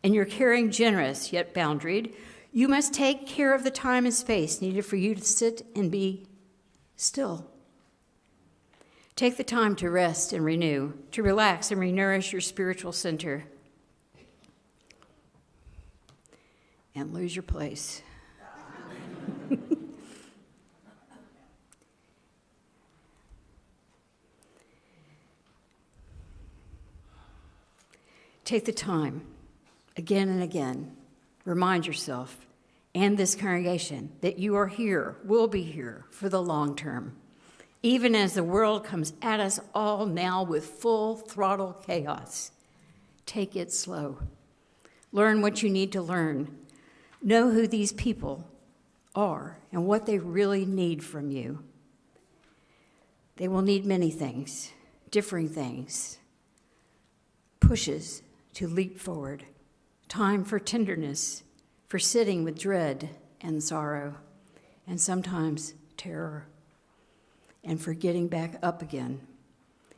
and your caring generous yet boundaried, you must take care of the time and space needed for you to sit and be still. Take the time to rest and renew, to relax and renourish your spiritual center, and lose your place. Take the time, again and again, remind yourself and this congregation that you are here, will be here for the long term, even as the world comes at us all now with full throttle chaos. Take it slow. Learn what you need to learn. Know who these people are and what they really need from you. They will need many things, differing things, pushes to leap forward, time for tenderness, for sitting with dread and sorrow, and sometimes terror, and for getting back up again.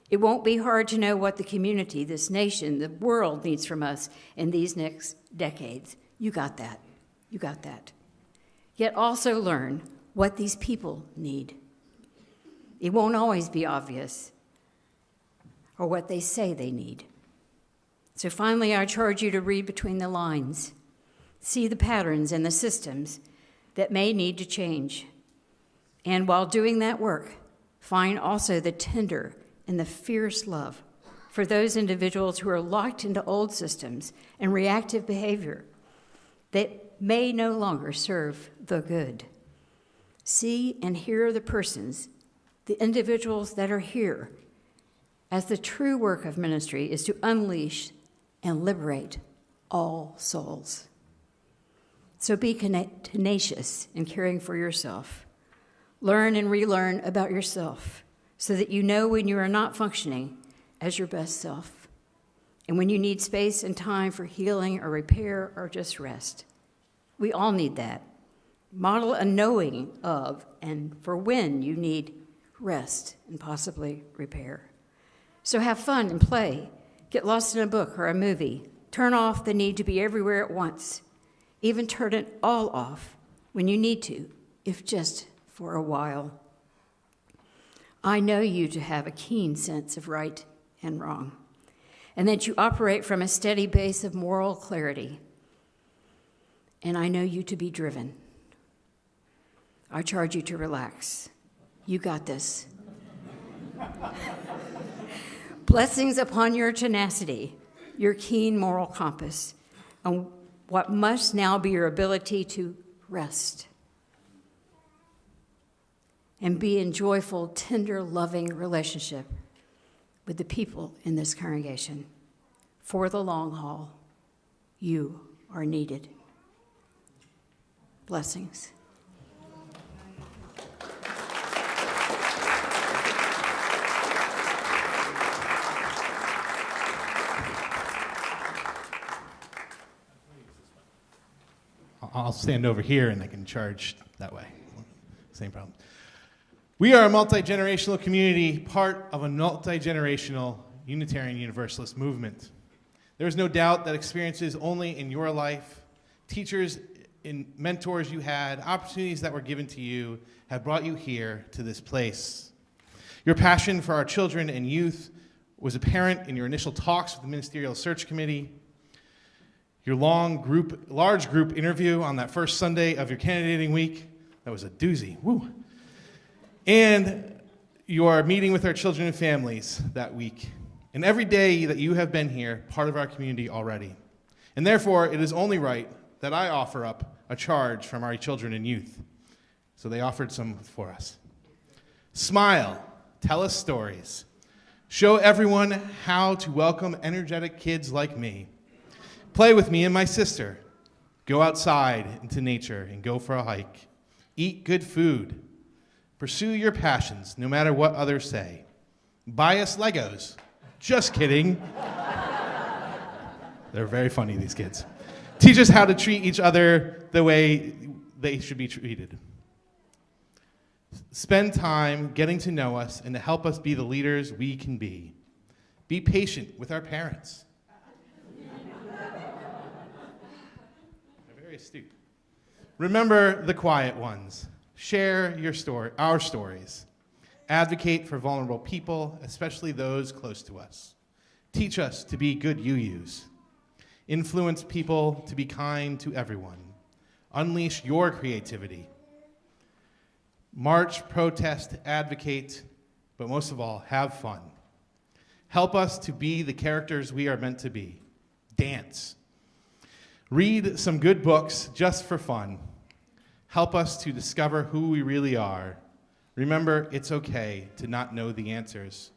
It won't be hard to know what the community, this nation, the world needs from us in these next decades. You got that. You got that. Yet also learn what these people need. It won't always be obvious, or what they say they need. So finally, I charge you to read between the lines, see the patterns and the systems that may need to change. And while doing that work, find also the tender and the fierce love for those individuals who are locked into old systems and reactive behavior that may no longer serve the good. See and hear the persons, the individuals that are here, as the true work of ministry is to unleash and liberate all souls. So be tenacious in caring for yourself. Learn and relearn about yourself so that you know when you are not functioning as your best self and when you need space and time for healing or repair or just rest. We all need that. Model a knowing of and for when you need rest and possibly repair. So have fun and play. Get lost in a book or a movie. Turn off the need to be everywhere at once. Even turn it all off when you need to, if just for a while. I know you to have a keen sense of right and wrong, and that you operate from a steady base of moral clarity. And I know you to be driven. I charge you to relax. You got this. Blessings upon your tenacity, your keen moral compass, and what must now be your ability to rest and be in joyful, tender, loving relationship with the people in this congregation. For the long haul, you are needed. Blessings. I'll stand over here and I can charge that way. Same problem. We are a multi-generational community, part of a multi-generational Unitarian Universalist movement. There is no doubt that experiences only in your life, teachers and mentors you had, opportunities that were given to you, have brought you here to this place. Your passion for our children and youth was apparent in your initial talks with the Ministerial Search Committee, your large group interview on that first Sunday of your candidating week. That was a doozy. Woo. And your meeting with our children and families that week. And every day that you have been here, part of our community already. And therefore, it is only right that I offer up a charge from our children and youth. So they offered some for us. Smile, tell us stories. Show everyone how to welcome energetic kids like me. Play with me and my sister. Go outside into nature and go for a hike. Eat good food. Pursue your passions, no matter what others say. Buy us Legos. Just kidding. They're very funny, these kids. Teach us how to treat each other the way they should be treated. Spend time getting to know us and to help us be the leaders we can be. Be patient with our parents. They're very astute. Remember the quiet ones. Share our stories. Advocate for vulnerable people, especially those close to us. Teach us to be good UUs. Influence people to be kind to everyone. Unleash your creativity. March, protest, advocate, but most of all, have fun. Help us to be the characters we are meant to be. Dance. Read some good books just for fun. Help us to discover who we really are. Remember, it's okay to not know the answers.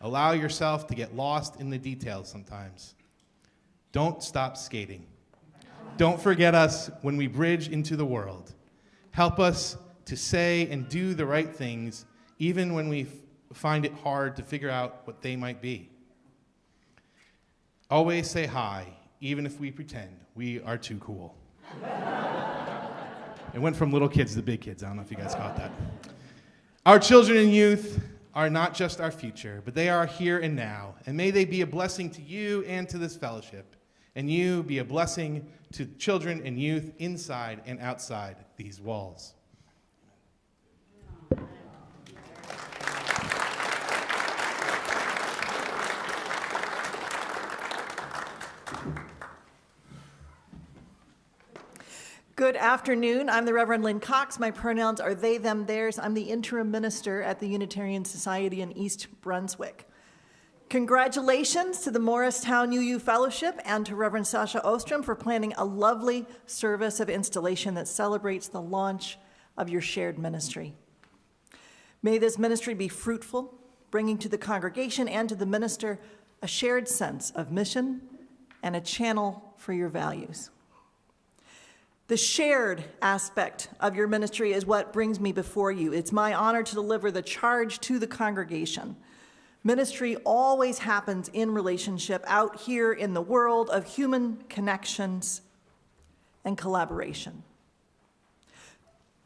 Allow yourself to get lost in the details sometimes. Don't stop skating. Don't forget us when we bridge into the world. Help us to say and do the right things, even when we find it hard to figure out what they might be. Always say hi, even if we pretend we are too cool. It went from little kids to big kids. I don't know if you guys caught that. Our children and youth are not just our future, but they are here and now. And may they be a blessing to you and to this fellowship. And you be a blessing to children and youth inside and outside these walls. Good afternoon. I'm the Reverend Lynn Cox. My pronouns are they, them, theirs. I'm the interim minister at the Unitarian Society in East Brunswick. Congratulations to the Morristown UU Fellowship and to Reverend Sasha Ostrom for planning a lovely service of installation that celebrates the launch of your shared ministry. May this ministry be fruitful, bringing to the congregation and to the minister a shared sense of mission and a channel for your values. The shared aspect of your ministry is what brings me before you. It's my honor to deliver the charge to the congregation. Ministry always happens in relationship out here in the world of human connections and collaboration.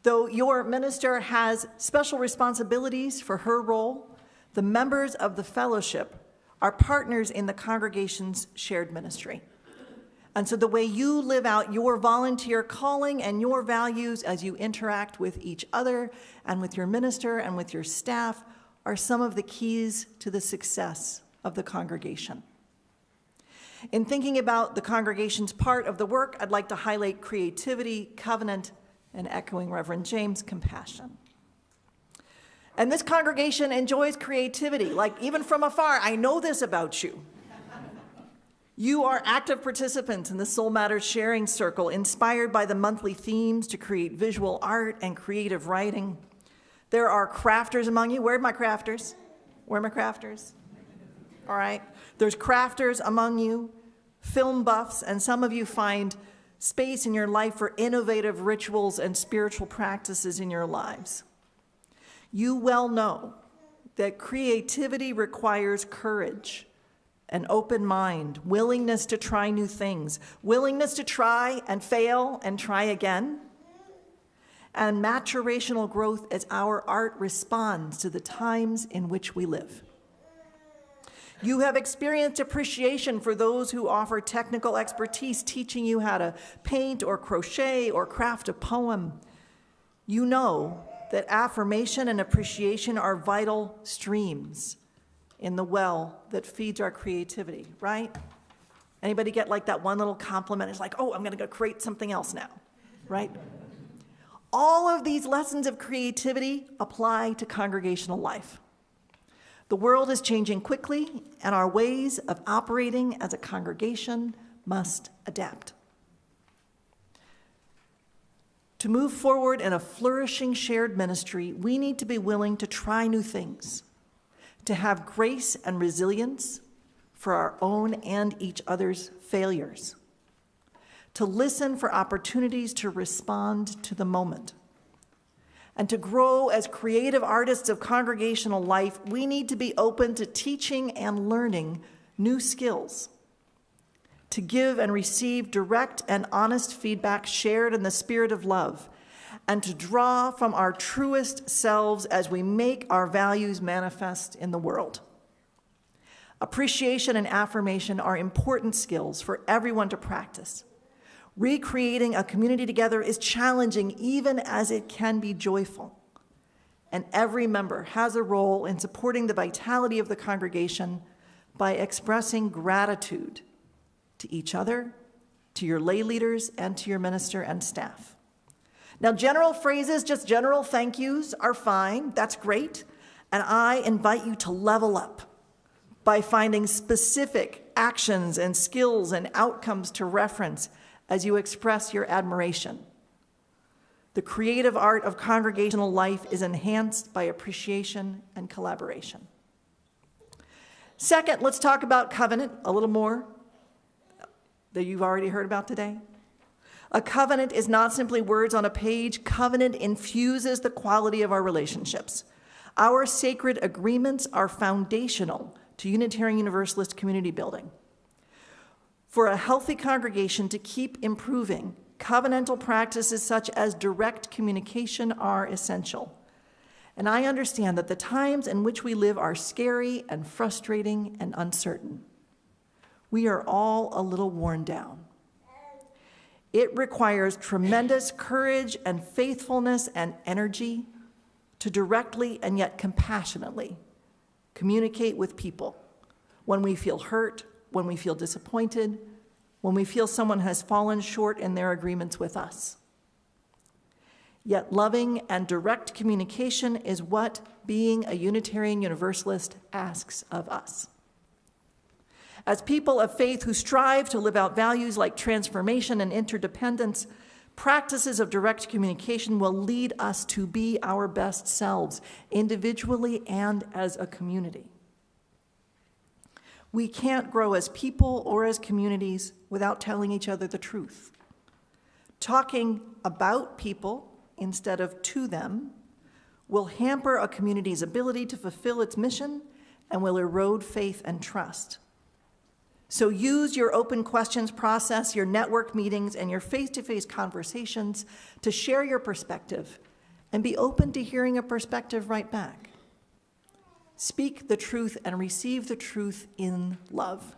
Though your minister has special responsibilities for her role, the members of the fellowship are partners in the congregation's shared ministry. And so the way you live out your volunteer calling and your values as you interact with each other and with your minister and with your staff are some of the keys to the success of the congregation. In thinking about the congregation's part of the work, I'd like to highlight creativity, covenant, and echoing Reverend James, compassion. And this congregation enjoys creativity, like even from afar, I know this about you. You are active participants in the Soul Matters Sharing Circle, inspired by the monthly themes to create visual art and creative writing. There are crafters among you. Where are my crafters? Where are my crafters? All right. There's crafters among you, film buffs, and some of you find space in your life for innovative rituals and spiritual practices in your lives. You well know that creativity requires courage, an open mind, willingness to try new things, willingness to try and fail and try again, and maturational growth as our art responds to the times in which we live. You have experienced appreciation for those who offer technical expertise, teaching you how to paint or crochet or craft a poem. You know that affirmation and appreciation are vital streams in the well that feeds our creativity, right? Anybody get like that one little compliment? It's like, oh, I'm gonna go create something else now, right? All of these lessons of creativity apply to congregational life. The world is changing quickly, and our ways of operating as a congregation must adapt. To move forward in a flourishing shared ministry, we need to be willing to try new things, to have grace and resilience for our own and each other's failures, to listen for opportunities to respond to the moment. And to grow as creative artists of congregational life, we need to be open to teaching and learning new skills, to give and receive direct and honest feedback shared in the spirit of love, and to draw from our truest selves as we make our values manifest in the world. Appreciation and affirmation are important skills for everyone to practice. Recreating a community together is challenging, even as it can be joyful. And every member has a role in supporting the vitality of the congregation by expressing gratitude to each other, to your lay leaders, and to your minister and staff. Now, general phrases, just general thank yous, are fine. That's great. And I invite you to level up by finding specific actions and skills and outcomes to reference as you express your admiration. The creative art of congregational life is enhanced by appreciation and collaboration. Second, let's talk about covenant a little more that you've already heard about today. A covenant is not simply words on a page. Covenant infuses the quality of our relationships. Our sacred agreements are foundational to Unitarian Universalist community building. For a healthy congregation to keep improving, covenantal practices such as direct communication are essential. And I understand that the times in which we live are scary and frustrating and uncertain. We are all a little worn down. It requires tremendous courage and faithfulness and energy to directly and yet compassionately communicate with people when we feel hurt, when we feel disappointed, when we feel someone has fallen short in their agreements with us. Yet loving and direct communication is what being a Unitarian Universalist asks of us. As people of faith who strive to live out values like transformation and interdependence, practices of direct communication will lead us to be our best selves, individually and as a community. We can't grow as people or as communities without telling each other the truth. Talking about people instead of to them will hamper a community's ability to fulfill its mission and will erode faith and trust. So use your open questions process, your network meetings, and your face-to-face conversations to share your perspective and be open to hearing a perspective right back. Speak the truth and receive the truth in love.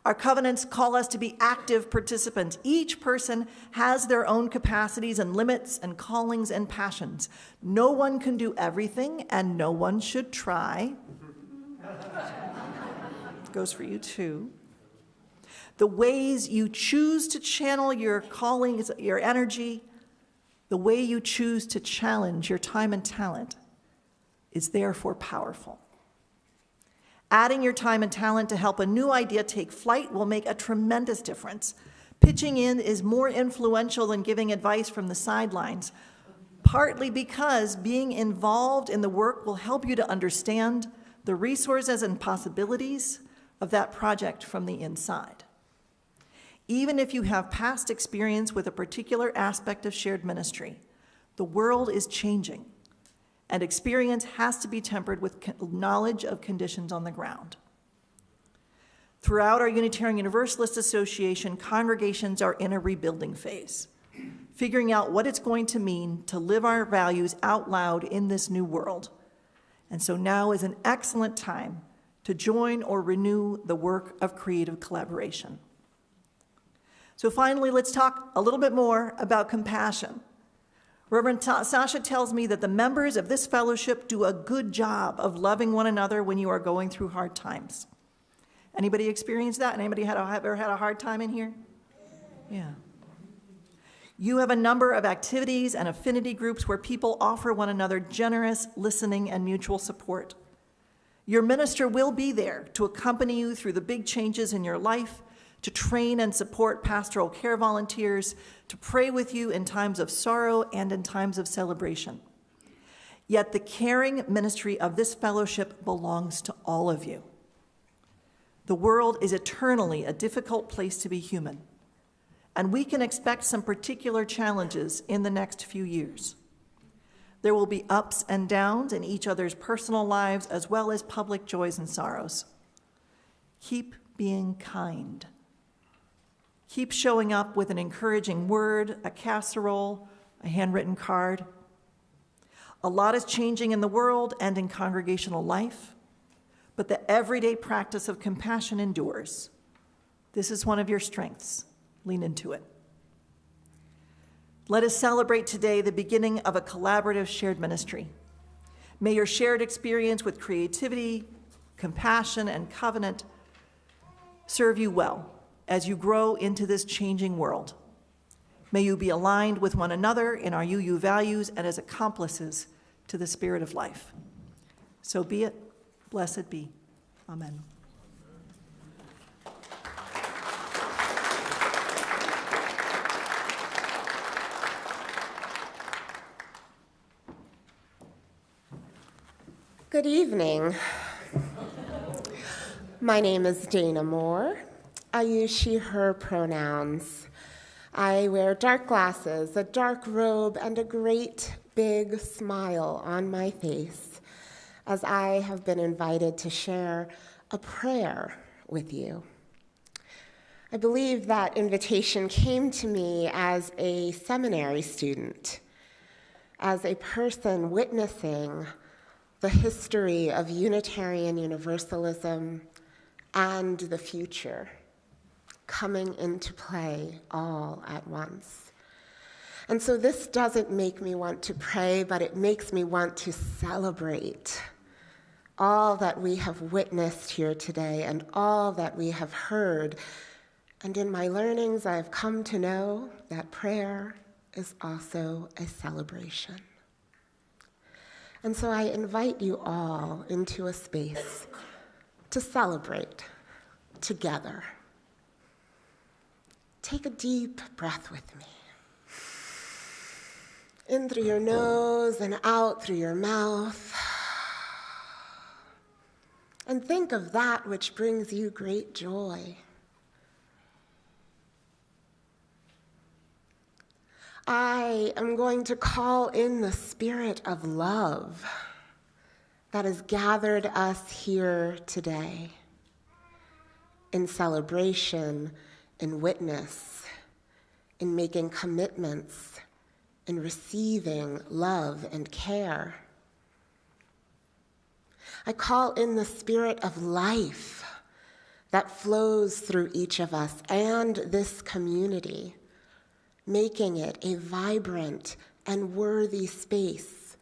Our covenants call us to be active participants. Each person has their own capacities and limits and callings and passions. No one can do everything, and no one should try. Goes for you too. The ways you choose to channel your callings, your energy, the way you choose to challenge your time and talent is therefore powerful. Adding your time and talent to help a new idea take flight will make a tremendous difference. Pitching in is more influential than giving advice from the sidelines, partly because being involved in the work will help you to understand the resources and possibilities of that project from the inside. Even if you have past experience with a particular aspect of shared ministry, the world is changing, and experience has to be tempered with knowledge of conditions on the ground. Throughout our Unitarian Universalist Association, congregations are in a rebuilding phase, figuring out what it's going to mean to live our values out loud in this new world. And so now is an excellent time to join or renew the work of creative collaboration. So finally, let's talk a little bit more about compassion. Reverend Sasha tells me that the members of this fellowship do a good job of loving one another when you are going through hard times. Anybody experienced that? Anybody ever had a hard time in here? Yeah. You have a number of activities and affinity groups where people offer one another generous listening and mutual support. Your minister will be there to accompany you through the big changes in your life, to train and support pastoral care volunteers, to pray with you in times of sorrow and in times of celebration. Yet the caring ministry of this fellowship belongs to all of you. The world is eternally a difficult place to be human, and we can expect some particular challenges in the next few years. There will be ups and downs in each other's personal lives as well as public joys and sorrows. Keep being kind. Keep showing up with an encouraging word, a casserole, a handwritten card. A lot is changing in the world and in congregational life, but the everyday practice of compassion endures. This is one of your strengths. Lean into it. Let us celebrate today the beginning of a collaborative shared ministry. May your shared experience with creativity, compassion, and covenant serve you well as you grow into this changing world. May you be aligned with one another in our UU values and as accomplices to the spirit of life. So be it. Blessed be. Amen. Good evening. My name is Dana Moore. I use she, her pronouns. I wear dark glasses, a dark robe, and a great big smile on my face as I have been invited to share a prayer with you. I believe that invitation came to me as a seminary student, as a person witnessing the history of Unitarian Universalism and the future coming into play all at once. And so this doesn't make me want to pray, but it makes me want to celebrate all that we have witnessed here today and all that we have heard. And in my learnings, I have come to know that prayer is also a celebration. And so I invite you all into a space to celebrate together. Take a deep breath with me. In through your nose and out through your mouth. And think of that which brings you great joy. I am going to call in the spirit of love that has gathered us here today in celebration, in witness, in making commitments, in receiving love and care. I call in the spirit of life that flows through each of us and this community, making it a vibrant and worthy space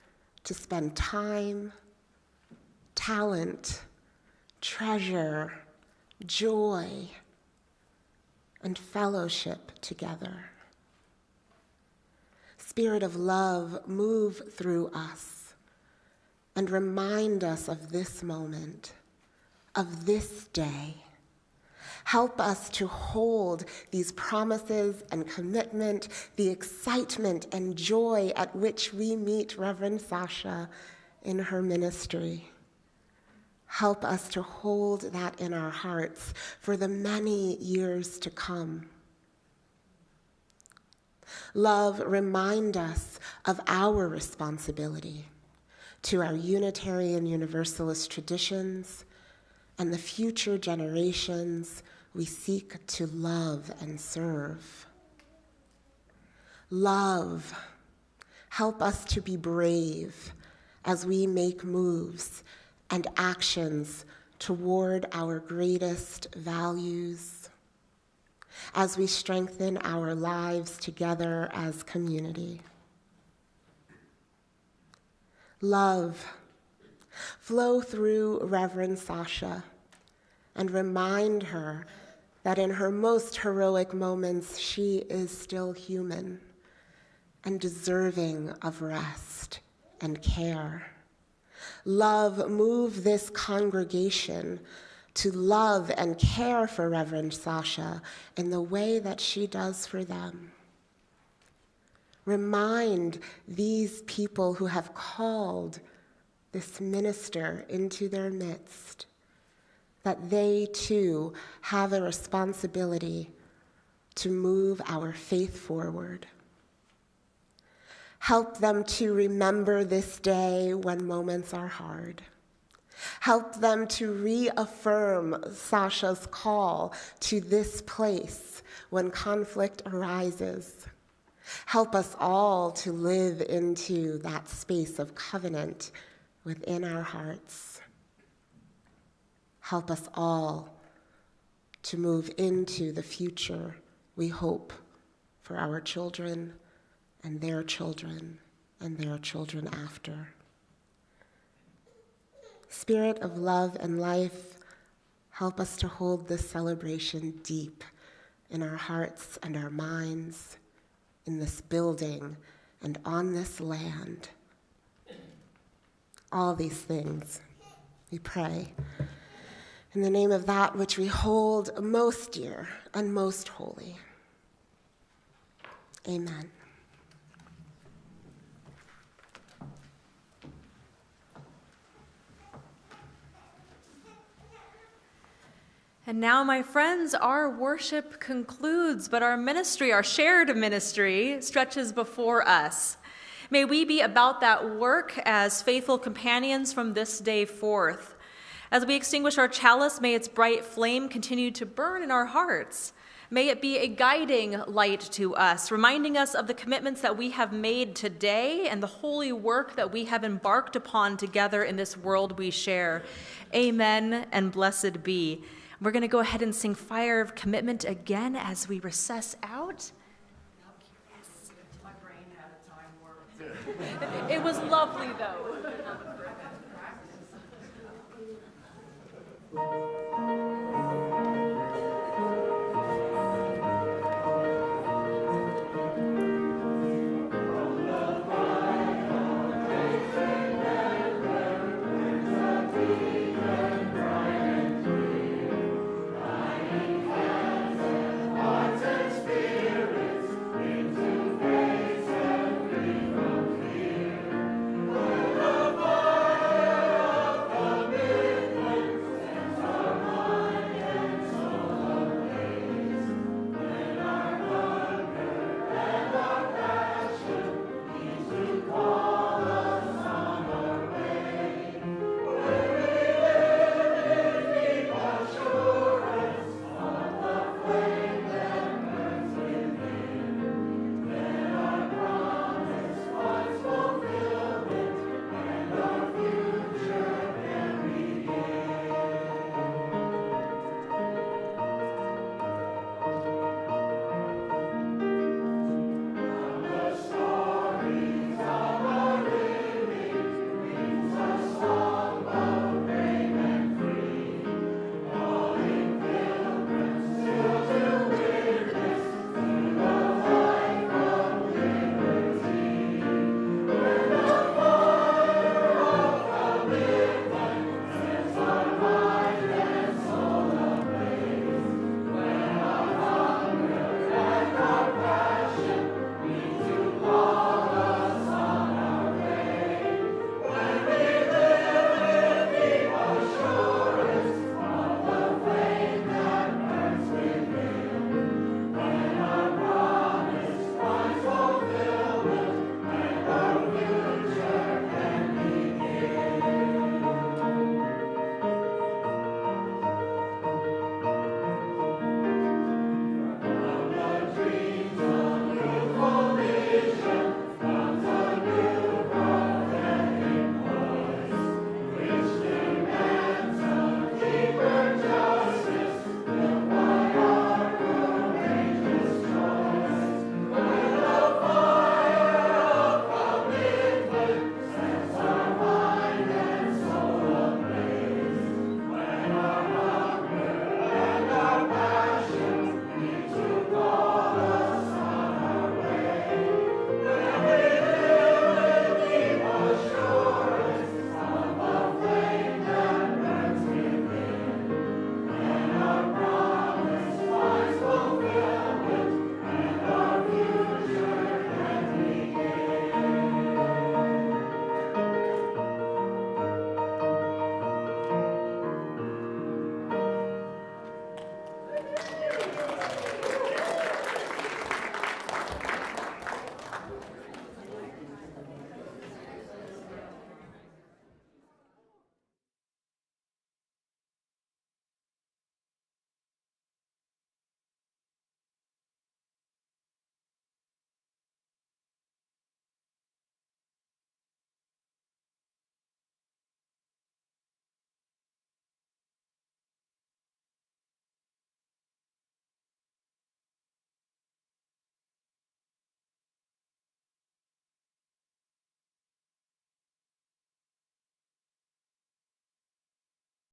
to spend time, talent, treasure, joy, and fellowship together. Spirit of love, move through us and remind us of this moment, of this day. Help us to hold these promises and commitment, the excitement and joy at which we meet Reverend Sasha in her ministry. Help us to hold that in our hearts for the many years to come. Love, remind us of our responsibility to our Unitarian Universalist traditions and the future generations we seek to love and serve. Love, help us to be brave as we make moves and actions toward our greatest values, as we strengthen our lives together as community. Love, flow through Reverend Sasha and remind her that in her most heroic moments, she is still human and deserving of rest and care. Love, move this congregation to love and care for Reverend Sasha in the way that she does for them. Remind these people who have called this minister into their midst that they too have a responsibility to move our faith forward. Help them to remember this day when moments are hard. Help them to reaffirm Sasha's call to this place when conflict arises. Help us all to live into that space of covenant within our hearts. Help us all to move into the future we hope for our children and their children and their children after. Spirit of love and life, help us to hold this celebration deep in our hearts and our minds, in this building and on this land. All these things, we pray, in the name of that which we hold most dear and most holy. Amen. And now, my friends, our worship concludes, but our ministry, our shared ministry, stretches before us. May we be about that work as faithful companions from this day forth. As we extinguish our chalice, may its bright flame continue to burn in our hearts. May it be a guiding light to us, reminding us of the commitments that we have made today and the holy work that we have embarked upon together in this world we share. Amen and blessed be. We're going to go ahead and sing Fire of Commitment again as we recess out. My brain had a time warp. It was lovely, though.